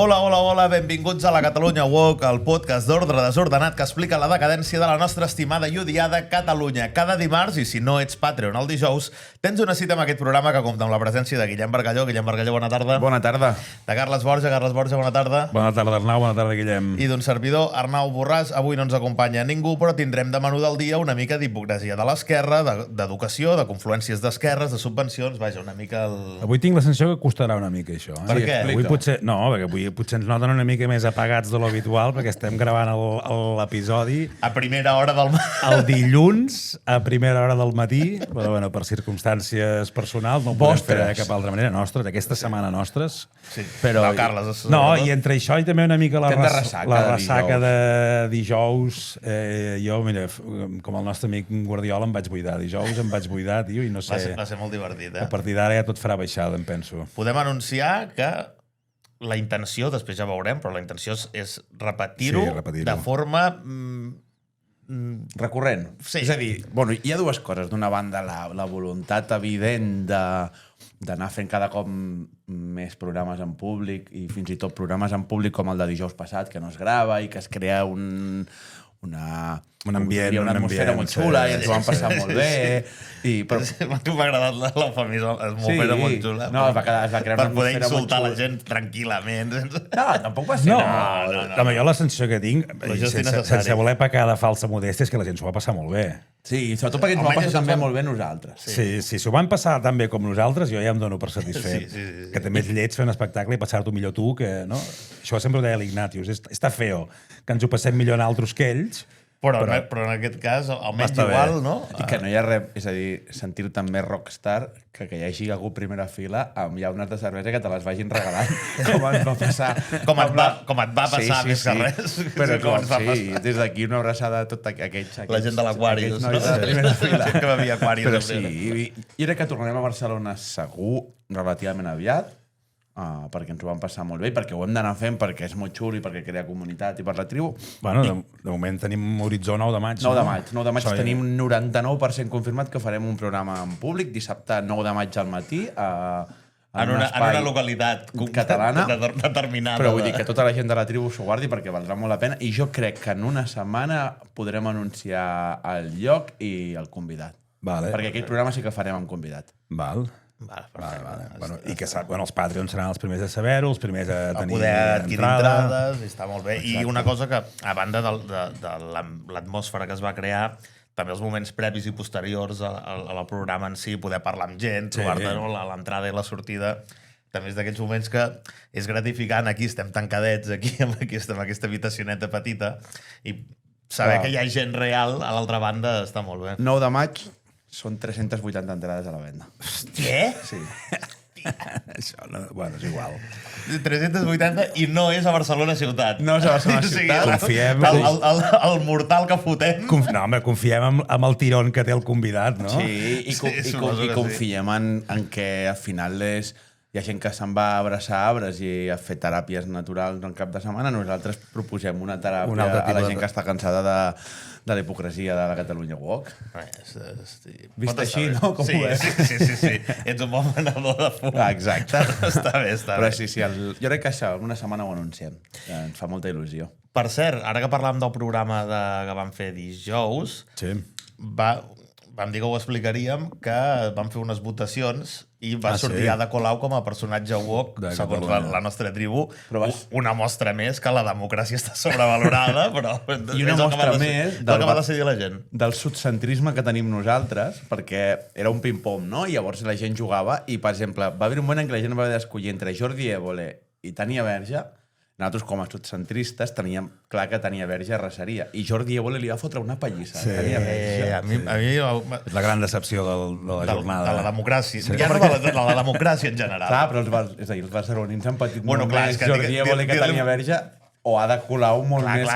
Hola, hola, hola, benvinguts a la Catalunya Walk, el podcast d'ordre desordenat que explica la decadència de la nostra estimada i odiada Catalunya. Cada dimarts, i si no ets Patreon el dijous, tens una cita amb aquest programa que compta amb la presència de Guillem Bargalló. Guillem Bargalló, bona tarda. Bona tarda. De Carles Borja, bona tarda. Bona tarda, Arnau, bona tarda, Guillem. I d'un servidor, Arnau Borràs. Avui no ens acompanya ningú, però tindrem de menú del dia una mica d'hipocresia de l'esquerra, d'educació, de confluències d'esquerres, de subvencions, vaja, una mica el... Avui tinc la sensació que costarà una mica això. Per què? Avui potser... No, perquè avui potser ens noten una mica més apagats de l'habitual, perquè estem gravant l'episodi... A primera hora del matí. El dilluns, a primera hora del matí, però bueno, per circumstàncies personals, no ho podem fer de cap altra manera. Nostres, aquesta setmana nostres. Sí, però... No, Carles... No, i entre això i també una mica la ressaca de dijous. Jo, mira, com el nostre amic Guardiola, em vaig buidar. Dijous em vaig buidar, tio, i no sé... Va ser molt divertit, A partir d'ara ja tot farà baixada, em penso. Podem anunciar que la intenció, després ja veurem, però la intenció és repetir-ho de forma... recurrent. Sí. És a dir, bueno, hi ha dues coses. D'una banda, la voluntat evident d'anar fent cada cop més programes en públic i fins i tot programes en públic com el de dijous passat, que no es grava i que es crea un ambient, una atmosfera molt xula i ens ho vam passar molt bé. Però a tu m'ha agradat l'eufemisme, atmosfera molt xula. No, es va crear una per poder atmosfera insultar la gent tranquil·lament. No, tampoc va ser. No. Jo la sensació que tinc, sense voler pecar de falsa modèstia, és que la gent s'ho va passar molt bé. Sí, sobretot perquè ens ho vam passar també molt bé nosaltres. Sí, s'ho van passar tan bé com nosaltres, jo ja em dono per satisfet. Que també és lleig fer un espectacle i passar-t'ho millor tu, que no? Això sempre ho deia l'Ignatius. Està feo que ens ho passem millor altres que ells, però en aquest cas, almenys igual, no? I que no hi ha res, és a dir, sentir-ho també rockstar, que hi hagi algú primera fila amb llaunes de cervesa que te les vagin regalant, com ens va passar. Com et va passar més que res. Però des d'aquí una abraçada a tots aquells... La gent de l'Aquarius, no? De primera fila. Que bevia Aquarius. Però sí, i crec que tornarem a Barcelona segur relativament aviat, perquè ens ho vam passar molt bé, perquè ho hem d'anar fent, perquè és molt xulo i perquè crea comunitat i per la tribu. Bueno, de moment tenim horitzó 9 de maig. 9 de maig tenim 99% confirmat que farem un programa en públic, dissabte 9 de maig al matí, en una localitat catalana determinada. Però vull dir que tota la gent de la tribu s'ho guardi perquè valdrà molt la pena, i jo crec que en una setmana podrem anunciar el lloc i el convidat. Vale. Perquè aquell programa sí que farem amb convidat. Vale. Bueno, i que els Patreons seran els primers a saber-ho, els primers a tenir poder adquirir entrades, i està molt bé. Exacte. I una cosa que, a banda de l'atmosfera que es va crear, també els moments previs i posteriors al programa en si, poder parlar amb gent, trobar-te l'entrada i la sortida, també és d'aquests moments que és gratificant. Aquí estem tancadets, aquí amb aquesta habitacioneta petita, i saber que hi ha gent real a l'altra banda està molt bé. 9 de maig són 380 entrades a la venda. Què? Sí. Això, bueno, és igual. 380 i no és a Barcelona ciutat. No és a Barcelona ciutat. Confiem... El mortal que fotem. No, home, confiem amb el tirón que té el convidat, no? Sí, i confiem en que al final hi ha gent que se'n va a abraçar arbres i a fer teràpies naturals en cap de setmana. Nosaltres proposem una teràpia a la gent que està cansada de la hipocresia de la Catalunya Walk. Vist així, no? Com ho veus? Sí. Ets un bon venedor de fum. Exacte. Està bé. Però sí, jo crec que això, una setmana ho anunciem. Ens fa molta il·lusió. Per cert, ara que parlàvem del programa que vam fer dijous, vam dir que ho explicaríem, que vam fer unes votacions i va sortir Ada Colau com a personatge woke, segons la nostra tribu. Una mostra més que la democràcia està sobrevalorada, però... I una mostra més del que va decidir la gent. Del subcentrisme que tenim nosaltres, perquè era un ping-pong, no? I llavors la gent jugava i, per exemple, va haver un moment en què la gent va haver d'escollir entre Jordi Évole i Tània Verge. Nosaltres, com a subcentristes, teníem clar que Tània Verge arrasaria. I Jordi Évole li va fotre una pallissa. Sí, a mi... És la gran decepció de la jornada. De la democràcia. Ja no de la democràcia en general. Clar, però els barcelonins han patit molt més Jordi Évole que Tània Verge, o Ada Colau molt més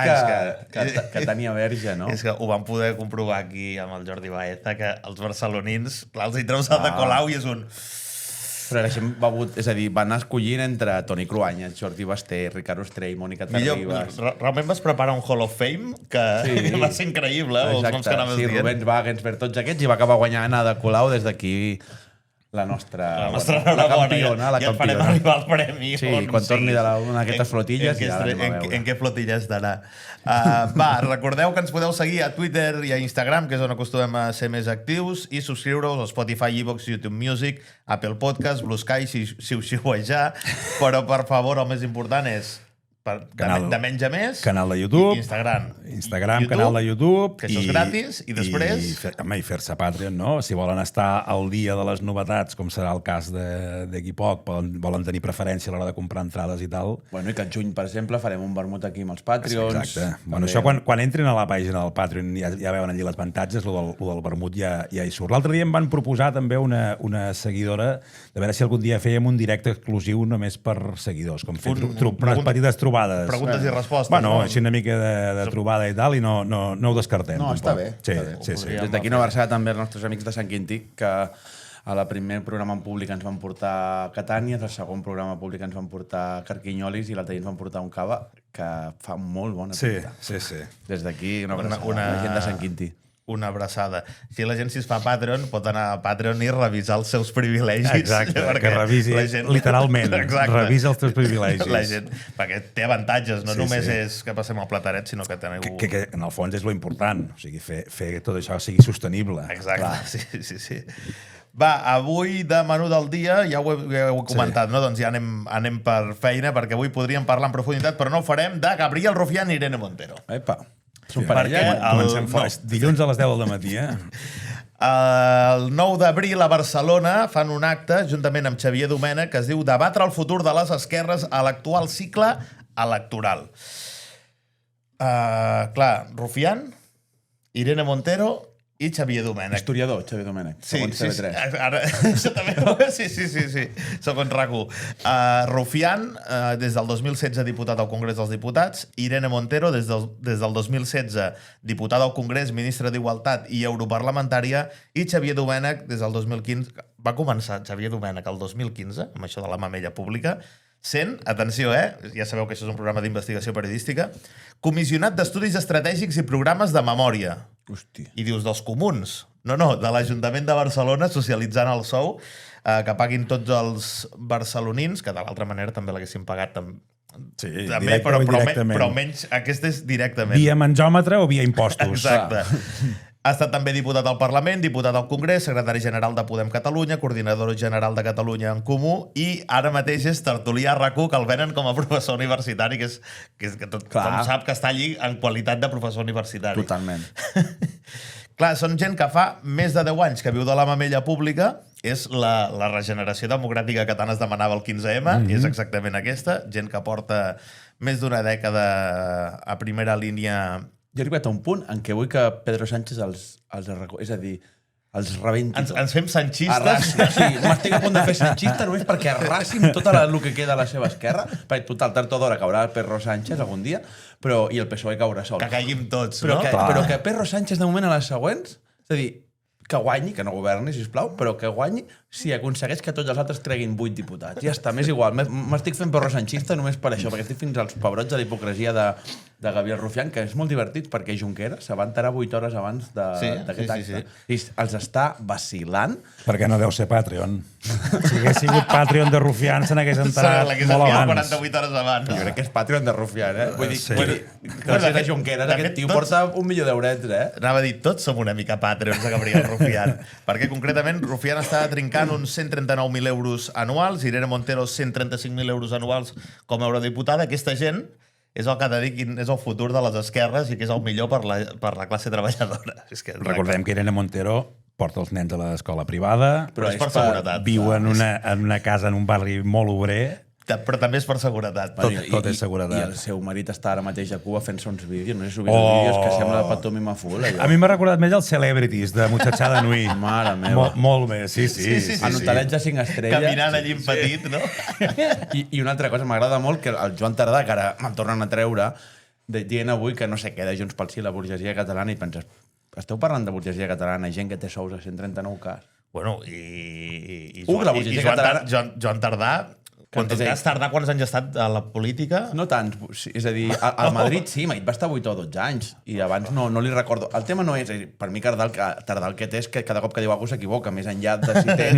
que Tània Verge, no? És que ho vam poder comprovar aquí amb el Jordi Baeza, que els barcelonins, clar, els hi treus Ada Colau i és un... Però la gent va anar escollint entre Toni Cruanyes, Jordi Basté, Ricard Ostrell, Mònica Terribas... Realment vas preparar un Hall of Fame que va ser increïble, els noms que anaves dient. Rubens Wagensberg, tots aquests, i va acabar guanyant Ada Colau des d'aquí la nostra enhorabona, campiona, la ja et farem campiona. arribar el premi. Sí, quan torni una d'aquestes flotilles ja l'anem a veure. En què flotilla estarà. Recordeu que ens podeu seguir a Twitter i a Instagram, que és on acostumem a ser més actius, i subscriure-us a Spotify, iVoox, YouTube Music, Apple Podcast, Blue Sky, si us xiuejar. Però, per favor, el més important és de menys a més, canal de YouTube, Instagram, canal de YouTube, que això és gratis, i després... I fer-se Patreon, no? Si volen estar al dia de les novetats, com serà el cas d'Equipoc, volen tenir preferència a l'hora de comprar entrades i tal... Bueno, i que al juny, per exemple, farem un vermut aquí amb els Patreons. Exacte. Bueno, això quan entrin a la pàgina del Patreon ja veuen allí les avantatges, lo del vermut ja hi surt. L'altre dia em van proposar també una seguidora de veure si algun dia fèiem un directe exclusiu només per seguidors, com fer unes petites trobades. Preguntes i respostes. Bueno, així una mica de trobada i tal, i no ho descartem. No, està bé. Sí. Des d'aquí una abraçada també als nostres amics de Sant Quintí, que a la primer programa en públic ens van portar Catània, al segon programa públic ens van portar Carquinyolis i l'altre dia ens van portar un cava que fa molt bona pinta. Sí. Des d'aquí una abraçada a la gent de Sant Quintí. Una abraçada. Si la gent si es fa Patreon, pot anar a Patreon i revisar els seus privilegis. Exacte, que revisi literalment. Revisa els teus privilegis. La gent, perquè té avantatges, no només és que passem al plataret, sinó que teniu... Que en el fons és lo important, o sigui, fer que tot això sigui sostenible. Exacte, sí. Va, avui de menú del dia, ja ho heu comentat, no? Doncs ja anem per feina, perquè avui podríem parlar en profunditat, però no ho farem, de Gabriel Rufián i Irene Montero. Epa. Són parella? Comencem dilluns a les 10 del matí, El 9 d'abril a Barcelona fan un acte, juntament amb Xavier Domènech, que es diu Debatre el futur de les esquerres a l'actual cicle electoral. Clar, Rufián, Irene Montero i Xavier Domènech. Historiador, Xavier Domènech, segons TV3. Ara, això també, sí, segons RAC1. Rufián, des del 2016 diputat al Congrés dels Diputats, Irene Montero, des del 2016 diputada al Congrés, ministra d'Igualtat i europarlamentària, i Xavier Domènech, des del 2015... Va començar Xavier Domènech el 2015, amb això de la mamella pública, sent, atenció, ja sabeu que això és un programa d'investigació periodística, comissionat d'estudis estratègics i programes de memòria. Hòstia. I dius, dels comuns? No, de l'Ajuntament de Barcelona, socialitzant el sou, que paguin tots els barcelonins, que de l'altra manera també l'haguessin pagat també, però menys, aquest és directament. Via menjòmetre o via impostos? Exacte. Ha estat també diputat al Parlament, diputat al Congrés, secretari general de Podem Catalunya, coordinador general de Catalunya en Comú, i ara mateix és tertulí a RAC1, que el venen com a professor universitari, que tothom sap que està allí en qualitat de professor universitari. Totalment. Clar, són gent que fa més de 10 anys que viu de la mamella pública, és la regeneració democràtica que tant es demanava el 15M, és exactament aquesta, gent que porta més d'una dècada a primera línia. Jo he arribat a un punt en què vull que Pedro Sánchez és a dir, els rebenti tot. Ens fem sanxistes. Sí, m'estic a punt de fer sanxista només perquè arrasin tot el que queda a la seva esquerra, perquè total, tard o d'hora caurà Pedro Sánchez algun dia, i el PSOE caurà sol. Que caiguin tots, no? No? Però que Pedro Sánchez, de moment, a les següents, és a dir, que guanyi, que no governi, sisplau, però que guanyi si aconsegueix que tots els altres treguin 8 diputats. Ja està, m'és igual. M'estic fent perro sanxista només per això, perquè estic fins als pebrots de la hipocresia de Gabriel Rufián, que és molt divertit perquè Junqueras se va enterar 8 hores abans d'aquest acte. I els està vacilant. Perquè no deu ser Patreon. Si hagués sigut Patreon de Rufián, se n'hagués enterat molt abans. 48 hores abans. Jo crec que és Patreon de Rufián, Vull dir, que de Junqueras, aquest tio porta 1 milió d'eurets, Anava a dir, tots som una mica Patreons de Gabriel Rufián. Perquè concretament Rufián està trincant uns 139.000 euros anuals, Irene Montero 135.000 euros anuals com a eurodiputada. Aquesta gent és el que dediquin, és el futur de les esquerres i que és el millor per la classe treballadora. Recordem que Irene Montero porta els nens a l'escola privada, però és per seguretat. Viu en una casa en un barri molt obrer, però també és per seguretat. Tot és seguretat. I el seu marit està ara mateix a Cuba fent-se uns vídeos, no sé si vídeos que sembla de Patomi Maful. A mi m'ha recordat més els Celebrities de Muchachada Nui. Mare meva. Molt bé, sí. En hotelets de 5 estrelles. Caminant allí en petit, no? I una altra cosa, m'agrada molt que el Joan Tardà, que ara me'n tornen a treure, dient avui que no sé què de Junts pel Sí, la burgesia catalana, i penses, esteu parlant de burgesia catalana i gent que té sous a 139K? Bueno, i la burgesia catalana... Joan Tardà Però en tot cas, tardar quants anys ha estat a la política? No tant, és a dir, a Madrid sí, va estar 8 o 12 anys, i abans no li recordo. El tema no és, per mi tardar el que té és que cada cop que diu alguna cosa s'equivoca, més enllà de si té...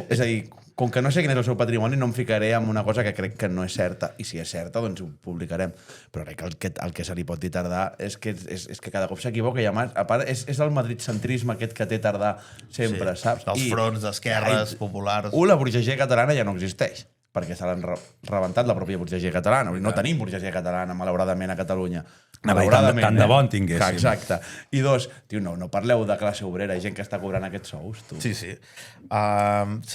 És a dir, com que no sé quin és el seu patrimoni, no em ficaré en una cosa que crec que no és certa, i si és certa, doncs ho publicarem. Però crec que el que se li pot dir tardar és que cada cop s'equivoca, i a part és el madridcentrisme aquest que té tardar sempre, saps? Els fronts d'esquerres populars... La burgesia catalana ja no existeix, perquè se l'han rebentat la pròpia burgesia catalana. No tenim burgesia catalana, malauradament, a Catalunya. Malauradament, tant de bon tinguéssim. Exacte. I dos, tio, no parleu de classe obrera, hi ha gent que està cobrant aquests sous, tu. Sí.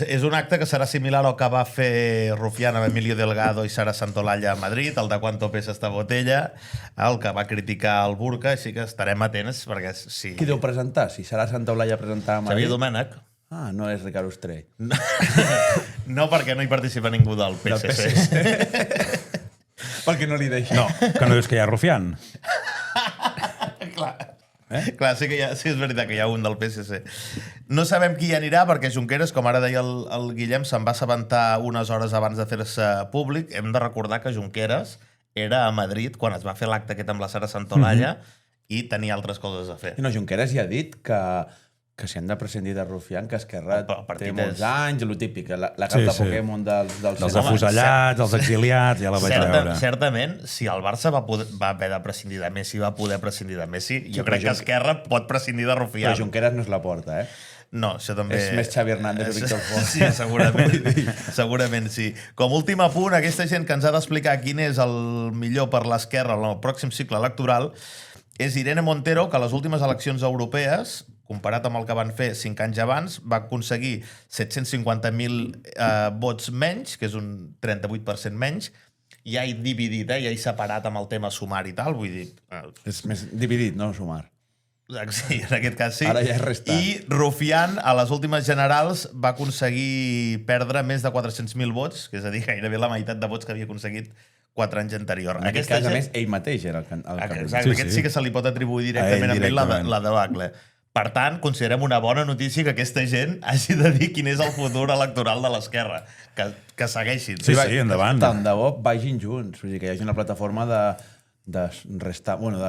És un acte que serà similar al que va fer Rufián amb Emilio Delgado i Sara Santolalla a Madrid, el de Cuánto pesa esta botella, el que va criticar el burca, així que estarem atents, perquè si... Qui deu presentar? Si Sara Santolalla presentava a Madrid... Xavier Domènech. Ah, no és Ricard Ostrell. No, perquè no hi participa ningú del PSC. Perquè no li deixa. No, que no dius que hi ha Rufián. Clar, sí és veritat que hi ha un del PSC. No sabem qui hi anirà, perquè Junqueras, com ara deia el Guillem, se'n va assabentar unes hores abans de fer-se públic. Hem de recordar que Junqueras era a Madrid quan es va fer l'acte aquest amb la Sara Santolalla i tenia altres coses a fer. No, Junqueras ja ha dit que si han de prescindir de Rufián, que Esquerra té molts anys, el típic, la carta Pokémon dels afusellats, els exiliats, ja la vaig veure. Certament, si el Barça va haver de prescindir de Messi, va poder prescindir de Messi, jo crec que Esquerra pot prescindir de Rufián. Però Junqueras no és la porta, eh? No, això també... És més Xavi Hernández o Víctor Font. Sí, segurament sí. Com a últim apunt, aquesta gent que ens ha d'explicar quin és el millor per l'Esquerra en el pròxim cicle electoral és Irene Montero, que a les últimes eleccions europees, comparat amb el que van fer 5 anys abans, va aconseguir 750.000 vots menys, que és un 38% menys, ja he dividit, ja he separat amb el tema sumar i tal, vull dir... És més dividit, no sumar. Sí, en aquest cas sí. Ara ja és restant. I Rufián, a les últimes generals, va aconseguir perdre més de 400.000 vots, que és a dir, gairebé la meitat de vots que havia aconseguit 4 anys anterior. En aquest cas, a més, ell mateix era el que... Exacte, aquest sí que se li pot atribuir directament a ell la debacle. Per tant, considerem una bona notícia que aquesta gent hagi de dir quin és el futur electoral de l'esquerra. Que segueixin. Sí, endavant. Tant de bo vagin junts. Vull dir que hi hagi una plataforma de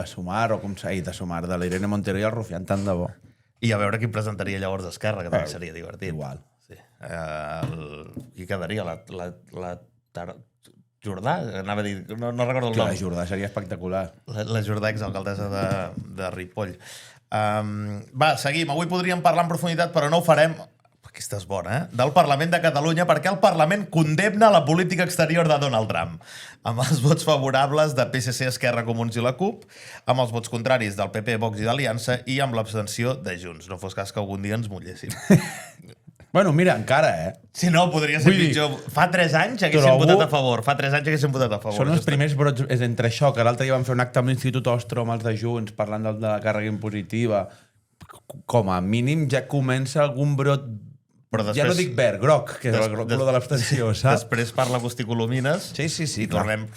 sumar, o com s'ha dit, de sumar, de l'Irene Montero i el Rufián, tant de bo. I a veure qui presentaria llavors d'Esquerra, que també seria divertit. Igual. Sí. Qui quedaria? La Jordà? Anava a dir... No recordo el nom. La Jordà seria espectacular. La Jordà, exalcaldessa de Ripoll. Va, seguim. Avui podríem parlar en profunditat, però no ho farem. Aquesta és bona, del Parlament de Catalunya, perquè el Parlament condemna la política exterior de Donald Trump, amb els vots favorables de PSC, Esquerra, Comuns i la CUP, amb els vots contraris del PP, Vox i d'Aliança i amb l'abstenció de Junts. No fos cas que algun dia ens mulléssim. Bueno, mira, encara, Si no, podria ser pitjor. Fa 3 anys haguéssim votat a favor. Fa 3 anys haguéssim votat a favor. Són els primers brots entre això, que l'altre dia van fer un acte amb l'Institut Ostrom, els de Junts, parlant de la càrrega impositiva. Com a mínim ja comença algun brot, després, ja no dic verd, groc, que és el color de l'abstenció, saps? Després parla Agustí Colomines. Sí, i tornem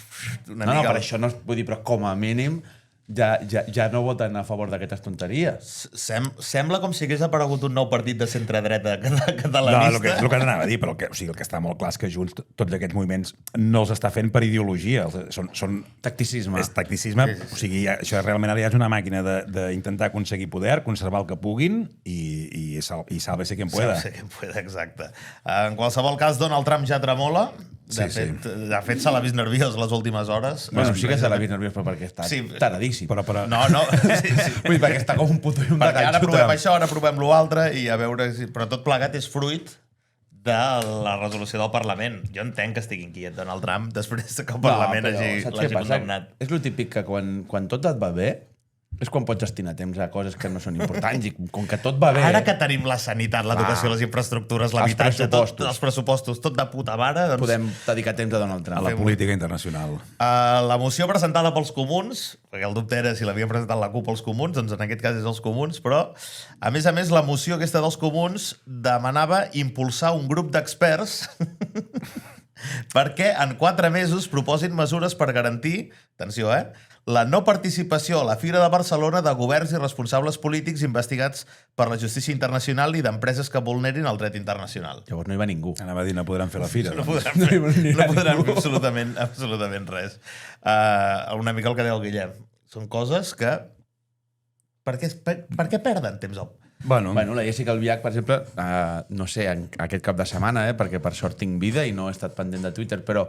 una mica... No, per això no vull dir, però com a mínim ja no voten a favor d'aquestes tonteries. Sembla com si hagués aparegut un nou partit de centre-dreta catalanista. No, el que anava a dir, però el que està molt clar és que Junts, tots aquests moviments, no els està fent per ideologia. Són tacticisme. És tacticisme. Sí. O sigui, això realment ara ja és una màquina d'intentar aconseguir poder, conservar el que puguin i sálvese quien pueda. Sálvese quien pueda, exacte. En qualsevol cas, Donald Trump ja tremola. De fet, se l'ha vist nerviós les últimes hores. Bueno, sí que se l'ha vist nerviós, però perquè està taradíssim. Però... No. Sí. Vull dir, perquè està com un puto i un de ganxo. Ara provem això, ara provem l'altre, i a veure... Però tot plegat és fruit de la resolució del Parlament. Jo entenc que estigui inquiet Donald Trump després que el Parlament l'hagi condemnat. És el típic que quan tot et va bé, és quan pots destinar temps a coses que no són importants, i com que tot va bé... Ara que tenim la sanitat, l'educació, les infraestructures, l'habitatge, els pressupostos, tot de puta mare... Doncs... Podem dedicar temps a Donald Trump. A la política internacional. La moció presentada pels comuns, perquè el dubte era si l'havien presentat la CUP als comuns, doncs en aquest cas és els comuns, però, a més, la moció aquesta dels comuns demanava impulsar un grup d'experts perquè en 4 mesos proposin mesures per garantir, atenció, la no participació a la Fira de Barcelona de governs i responsables polítics investigats per la justícia internacional i d'empreses que vulnerin el dret internacional. Llavors no hi va ningú. Anava a dir, no podran fer la fira. No podran fer absolutament res. Una mica el que deia el Guillem. Són coses que... Per què perden temps? Bueno, la Jessica Albiach, per exemple, no sé, aquest cap de setmana, perquè per sort tinc vida i no he estat pendent de Twitter, però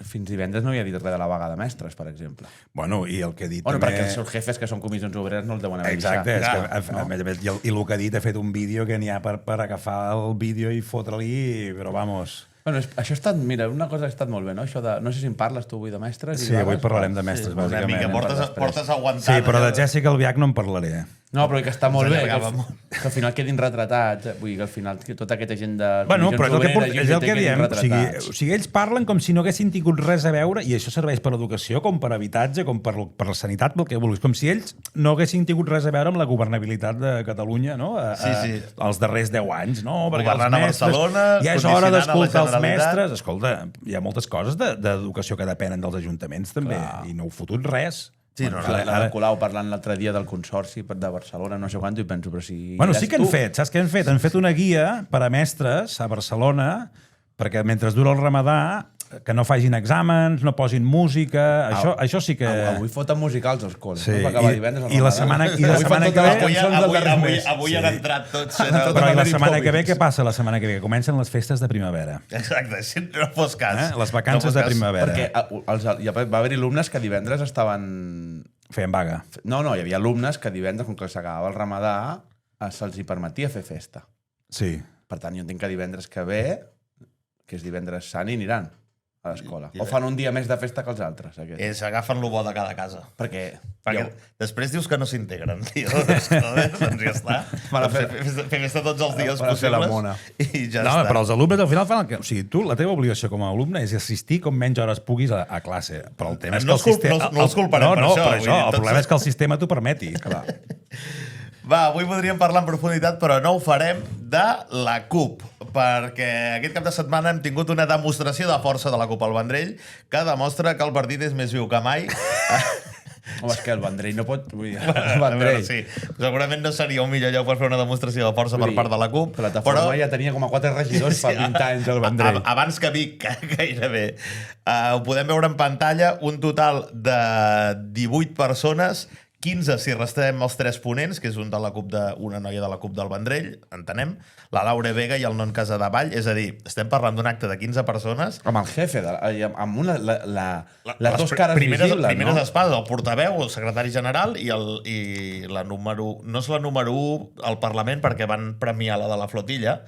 fins divendres no havia dit res de la vaga de mestres, per exemple. Bueno, i el que ha dit també... també... perquè els seus jefes, que són comissions obreres, no els deuen haver Exacte, deixat. i el que ha dit ha fet un vídeo que n'hi ha per agafar el vídeo i fotre-li, però vamos... Bueno, això ha estat, mira, una cosa que ha estat molt bé, no? Això de, no sé si en parles tu avui de mestres. Sí, avui parlarem de mestres, bàsicament. Una mica, portes aguantant. Sí, però de Jessica Albiach no en parlaré. No, però que està molt bé, que al final quedin retratats, vull dir que al final tota aquesta gent de... Bueno, però és el que diem, o sigui, ells parlen com si no haguessin tingut res a veure, i això serveix per l'educació, com per habitatge, com per la sanitat, pel que vulguis, com si ells no haguessin tingut res a veure amb la governabilitat de Catalunya, no? Els darrers 10 anys, no? Governant a Barcelona, ja és hora d'escoltar els mestres. Escolta, hi ha moltes coses d'educació que depenen dels ajuntaments, també, i no heu fotut res. Sí, la de Colau parlant l'altre dia del Consorci de Barcelona, no sé quant, i penso, però si... Bueno, sí que han fet, saps què han fet? Han fet una guia per a mestres a Barcelona perquè mentre dura el ramadà que no facin exàmens, no posin música, això sí que... Avui foten musicals als col·les, sí, no? Acabar divendres i la setmana que ve... Avui han entrat tots... Però i la setmana que ve, què passa la setmana que ve? Que comencen les festes de primavera. Exacte, si no fos cas. Les vacances de primavera. Perquè va haver alumnes que divendres estaven... Feien vaga. No, hi havia alumnes que divendres, com que s'acabava el ramadà, se'ls hi permetia fer festa. Sí. Per tant, jo entenc que divendres que ve, que és divendres sant, i aniran a l'escola. O fan un dia més de festa que els altres. S'agafen lo bo de cada casa. Perquè després dius que no s'integren, tio. Doncs ja està. Fer festa tots els dies possibles i ja està. Però els alumnes al final fan el que... O sigui, tu, la teva obligació com a alumne és assistir com menys hores puguis a classe. Però el tema és que el sistema... No els culparem per això. El problema és que el sistema t'ho permeti. Clar. Va, avui podríem parlar en profunditat, però no ho farem, de la CUP, perquè aquest cap de setmana hem tingut una demostració de força de la CUP al Vendrell que demostra que el partit és més viu que mai. Home, és que el Vendrell no pot... Vull dir, el Vendrell. Sí, segurament no seria un millor lloc per fer una demostració de força per part de la CUP. Plataforma ja tenia com a 4 regidors fa 20 anys el Vendrell. Abans que Vic, gairebé. Ho podem veure en pantalla, un total de 18 persones, 15 si restem els 3 ponents, que és una noia de la CUP del Vendrell, entenem, la Laura Vega i el Non Casadevall, és a dir, estem parlant d'un acte de 15 persones... Amb el jefe, amb les dues cares visibles, no? Primeres espades, el portaveu, el secretari general i la número... No és la número 1 al Parlament perquè van premiar la de la flotilla,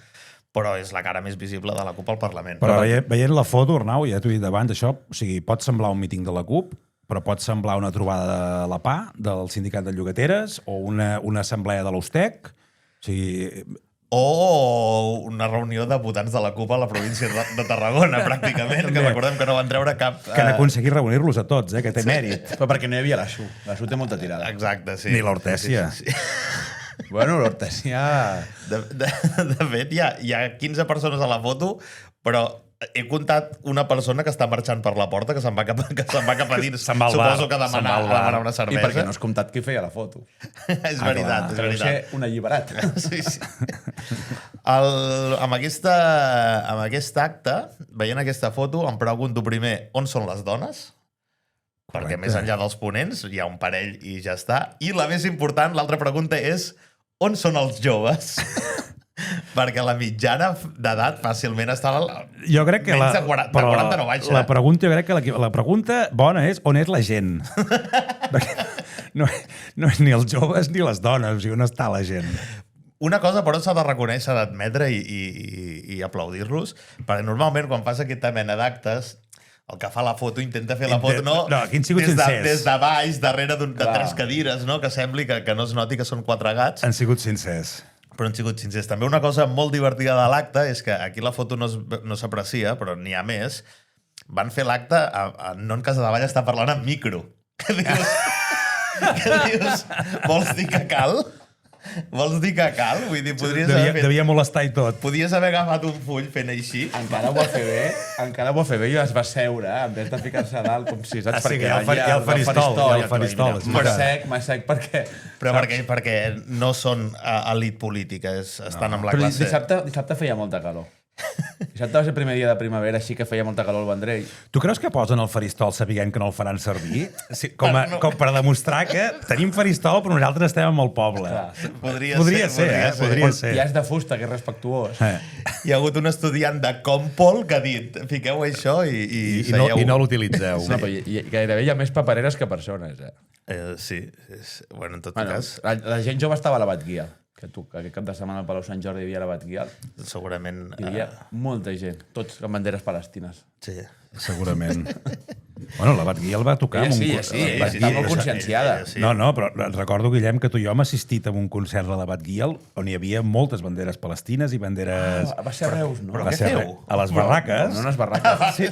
però és la cara més visible de la CUP al Parlament. Però veient la foto, Arnau, ja t'ho he dit abans, això, o sigui, pot semblar un míting de la CUP, però pot semblar una trobada de la PA, del Sindicat de Llogateres, o una assemblea de l'Ustec, o sigui... O una reunió de votants de la CUP a la província de Tarragona, pràcticament, que recordem que no van treure cap... Que han aconseguit reunir-los a tots, que té mèrit. Però perquè no hi havia la Xu. La Xu té molta tirada. Exacte, sí. Ni l'Hortèsia. Sí. Bueno, l'Hortèsia... De fet, hi ha 15 persones a la foto, però he comptat una persona que està marxant per la porta, que se'n va cap a dins. Suposo que demanar una cervesa. I perquè no has comptat qui feia la foto. És veritat, és veritat. Deu ser un alliberat. Sí. Amb aquest acte, veient aquesta foto, em pregunto primer on són les dones, perquè més enllà dels ponents hi ha un parell i ja està. I la més important, l'altra pregunta és on són els joves? Perquè la mitjana d'edat fàcilment està jo crec que menys de 40 no baixa. La pregunta bona és on és la gent. No és ni els joves ni les dones, o sigui, on està la gent. Una cosa, però, s'ha de reconèixer, s'ha d'admetre i aplaudir-los, perquè normalment quan fas aquesta mena d'actes, el que fa la foto intenta fer la foto des de baix, darrere de 3 cadires, no? Que sembli que no es noti que són 4 gats. Han sigut sincers. Però han sigut sincers. També una cosa molt divertida de l'acte és que aquí la foto no s'aprecia, però n'hi ha més. Van fer l'acte, Non Casadevall està parlant en micro. Què dius? Vols dir que cal? Vols dir que cal? Vull dir, podries haver fet... Devia molestar i tot. Podies haver agafat un full fent així. Encara ho va fer bé i es va seure, en vez de ficar-se a dalt, com si saps, sí, que hi ha el faristol. M'ha sec perquè... Però perquè no són elit política, estan amb la Però classe... dissabte feia molta calor. Dissabte va ser el primer dia de primavera, així que feia molta calor al Vendrell. Tu creus que posen el faristol sabent que no el faran servir? Sí, com per demostrar que tenim faristol, però nosaltres estem amb el poble. Podria ser. I és de fusta, que és respectuós. Hi ha hagut un estudiant de Compol que ha dit fiqueu això i no l'utilitzeu. No, però gairebé hi ha més papereres que persones, sí. Bueno, en tot cas... La gent jove estava a la Batguia. Que aquest cap de setmana al Palau Sant Jordi hi havia la Batguia. Segurament... Hi havia molta gent, tots amb banderes palestines. Sí. Segurament. Bueno, la Batguia el va tocar... Sí, està molt conscienciada. No, però recordo, Guillem, que tu i jo hem assistit a un concert de la Batguia on hi havia moltes banderes palestines i banderes... Va ser a Reus, no? Però què feu? A les barraques. No, unes barraques. Sí,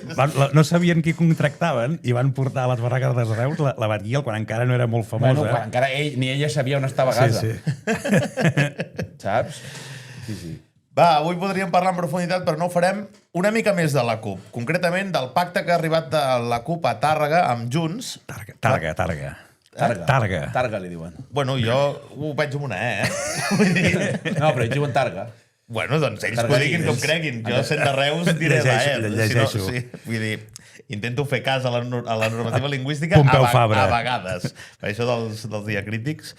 no sabien qui contractaven i van portar a les barraques de Reus la Batguia quan encara no era molt famosa. Bueno, quan encara ni ella sabia on estava Gaza. Sí. Saps? Sí. Va, avui podríem parlar en profunditat, però no ho farem una mica més de la CUP. Concretament, del pacte que ha arribat de la CUP a Tàrrega amb Junts. Targa, li diuen. Bueno, jo ho veig amb una Vull dir... No, però ells diuen Targa. Bueno, doncs ells que ho diguin com creguin. Jo, sent de Reus, diré llegeixo. Sí, vull dir, intento fer cas a la normativa lingüística a vegades. Per això dels diacrítics.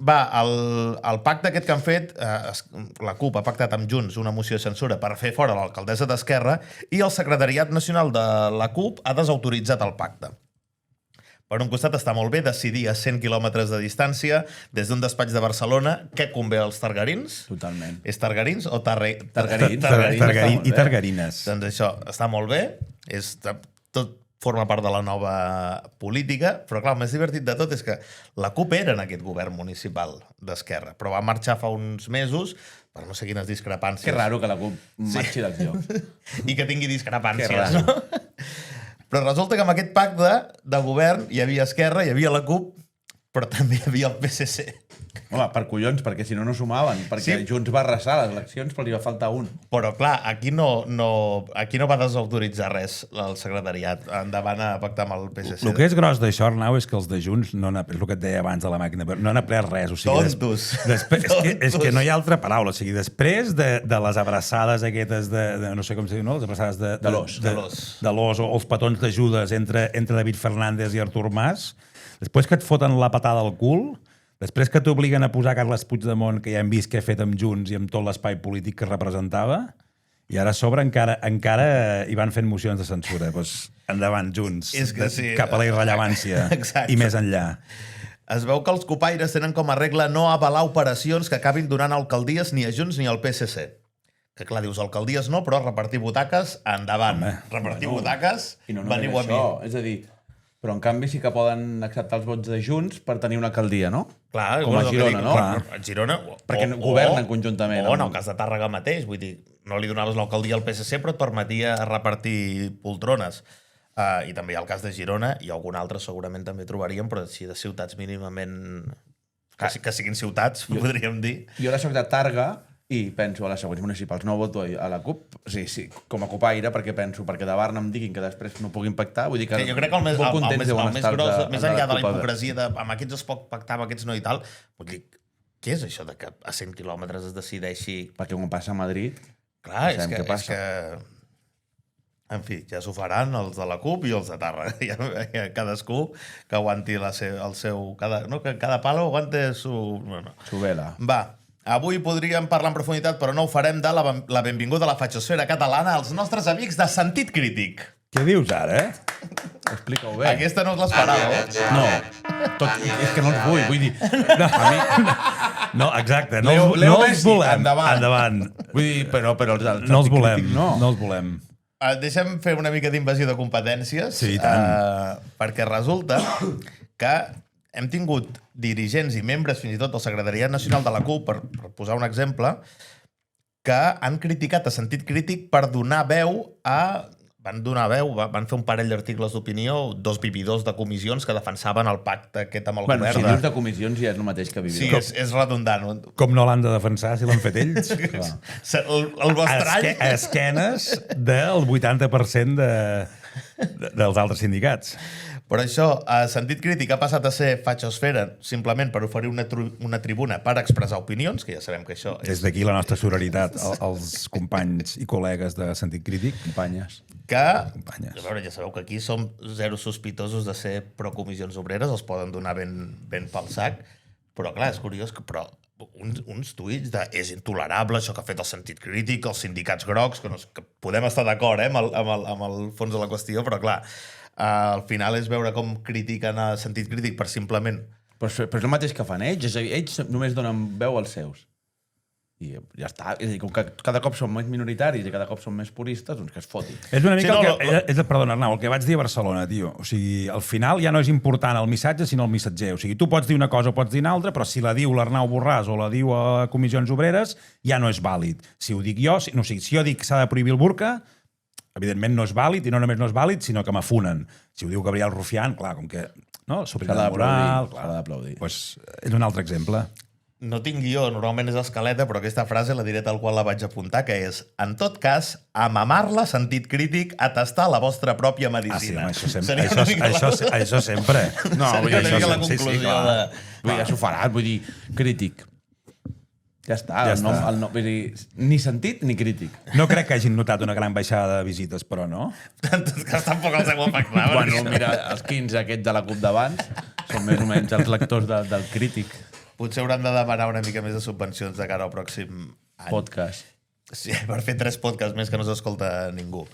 Va, el pacte aquest que han fet, la CUP ha pactat amb Junts una moció de censura per fer fora l'alcaldessa d'Esquerra i el secretariat nacional de la CUP ha desautoritzat el pacte. Per un costat està molt bé decidir a 100 quilòmetres de distància des d'un despatx de Barcelona què convé als targarins. Totalment. És targarins o Targarins. I targarines. Doncs això està molt bé. Tot forma part de la nova política, però clar, el més divertit de tot és que la CUP era en aquest govern municipal d'Esquerra, però va marxar fa uns mesos per no sé quines discrepàncies. Que raro que la CUP marxi dels llocs. I que tingui discrepàncies, no? Però resulta que amb aquest pacte de govern hi havia Esquerra, hi havia la CUP, però també hi havia el PSC. Home, per collons, perquè si no sumaven. Perquè Junts va arrasar les eleccions, però li va faltar un. Però clar, aquí no va desautoritzar res el secretariat. Endavant a pactar amb el PSC. El que és gros d'això, Arnau, és que els de Junts, és el que et deia abans de la màquina, no han après res. O sigui, tontos. És que no hi ha altra paraula. O sigui, després de les abraçades aquestes de no sé com se diu, no? Les abraçades de l'os o els petons de Judes entre David Fernández i Artur Mas, després que et foten la patada al cul, després que t'obliguen a posar Carles Puigdemont, que ja hem vist què ha fet amb Junts i amb tot l'espai polític que representava, i ara a sobre encara hi van fent mocions de censura. Doncs endavant, Junts, cap a la irrellevància i més enllà. Es veu que els copaires tenen com a regla no avalar operacions que acabin donant alcaldies ni a Junts ni al PSC. Que clar, dius alcaldies no, però repartir butaques, endavant. Repartir butaques, veniu a mi. És a dir, però en canvi sí que poden acceptar els vots de Junts per tenir una alcaldia, no? Clar, com a Girona, no? A Girona... Perquè governen conjuntament. O en el cas de Tàrrega mateix, vull dir, no li donaves l'alcaldia al PSC, però et permetia repartir poltrones. I també hi ha el cas de Girona, i algun altre segurament també trobaríem, però si de ciutats mínimament... Que siguin ciutats, podríem dir. Jo ara soc de Tàrrega, i penso a les següents municipals, no voto a la CUP, sí, com a copaire, perquè de Barna em diguin que després no puguin pactar, vull dir que... Jo crec que el més gros, més enllà de la hipocresia, amb aquests es pot pactar, amb aquests no i tal, vull dir, què és això de que a 100 quilòmetres es decideixi... Perquè quan passa a Madrid... Clar, és que... En fi, ja s'ho faran els de la CUP i els de Tàrrega. Cadascú que aguanti el seu... Que cada palo aguante su vela. Va. Avui podríem parlar en profunditat, però no ho farem, de la benvinguda a la fatxosfera catalana als nostres amics de Sentit Crític. Què dius ara, Explica-ho bé. Aquesta no us l'esperàveu. No. És que no els vull dir... No, exacte. No els volem. Endavant. Vull dir, però no els volem. No els volem. Deixem fer una mica d'invasió de competències. Sí, i tant. Perquè resulta que hem tingut dirigents i membres, fins i tot del Secretariat Nacional de la CUP, per posar un exemple, que han criticat a Sentit Crític per donar veu a van donar veu, van fer un parell d'articles d'opinió, 2 vividors de comissions que defensaven el pacte aquest amb el govern. Si dius de comissions ja és el mateix que vividors. Sí, és redundant. Com no l'han de defensar si l'han fet ells? El vostre any... A esquenes del 80% dels altres sindicats. Per això, Sentit Crític ha passat a ser Fatxosfera simplement per oferir una tribuna per expressar opinions, que ja sabem que això és... Des d'aquí la nostra solidaritat als companys i col·legues de Sentit Crític. Companyes. Que, a veure, ja sabeu que aquí som zero sospitosos de ser pro-comissions obreres, els poden donar ben pel sac, però clar, és curiós que uns tuits de és intolerable això que ha fet el Sentit Crític, els sindicats grocs, que podem estar d'acord amb el fons de la qüestió, però clar, al final és veure com critiquen a Sentit Crític per simplement... Però és el mateix que fan ells, és a dir, ells només donen veu als seus. I ja està. És a dir, com que cada cop són més minoritaris i cada cop són més puristes, doncs que es foti. És una mica perdona, Arnau, el que vaig dir a Barcelona, tio. O sigui, al final ja no és important el missatge, sinó el missatger. O sigui, tu pots dir una cosa o pots dir una altra, però si la diu l'Arnau Borràs o la diu a Comissions Obreres, ja no és vàlid. Si ho dic jo, si jo dic que s'ha de prohibir el burca, evidentment no és vàlid, i no només no és vàlid, sinó que m'afunen. Si ho diu Gabriel Rufián, clar, com que... No? S'ha d'aplaudir. Doncs és un altre exemple. No tinc guió, normalment és escaleta, però aquesta frase la diré tal qual la vaig apuntar, que és, en tot cas, a mamar-la, Sentit Crític, a tastar la vostra pròpia medicina. Ah, sí, això sempre. No, vull dir, la conclusió de... Vull dir, ja s'ho faràs, vull dir, crític. Ja està, vull dir, ni sentit ni crític. No crec que hagin notat una gran baixada de visites, però no? En tot cas, tampoc els heu afectat. Bueno, mira, els 15 aquests de la CUP d'abans són més o menys els lectors del crític. Potser hauran de demanar una mica més de subvencions de cara al pròxim any. Podcast. Sí, per fer 3 podcasts més que no s'escolta ningú.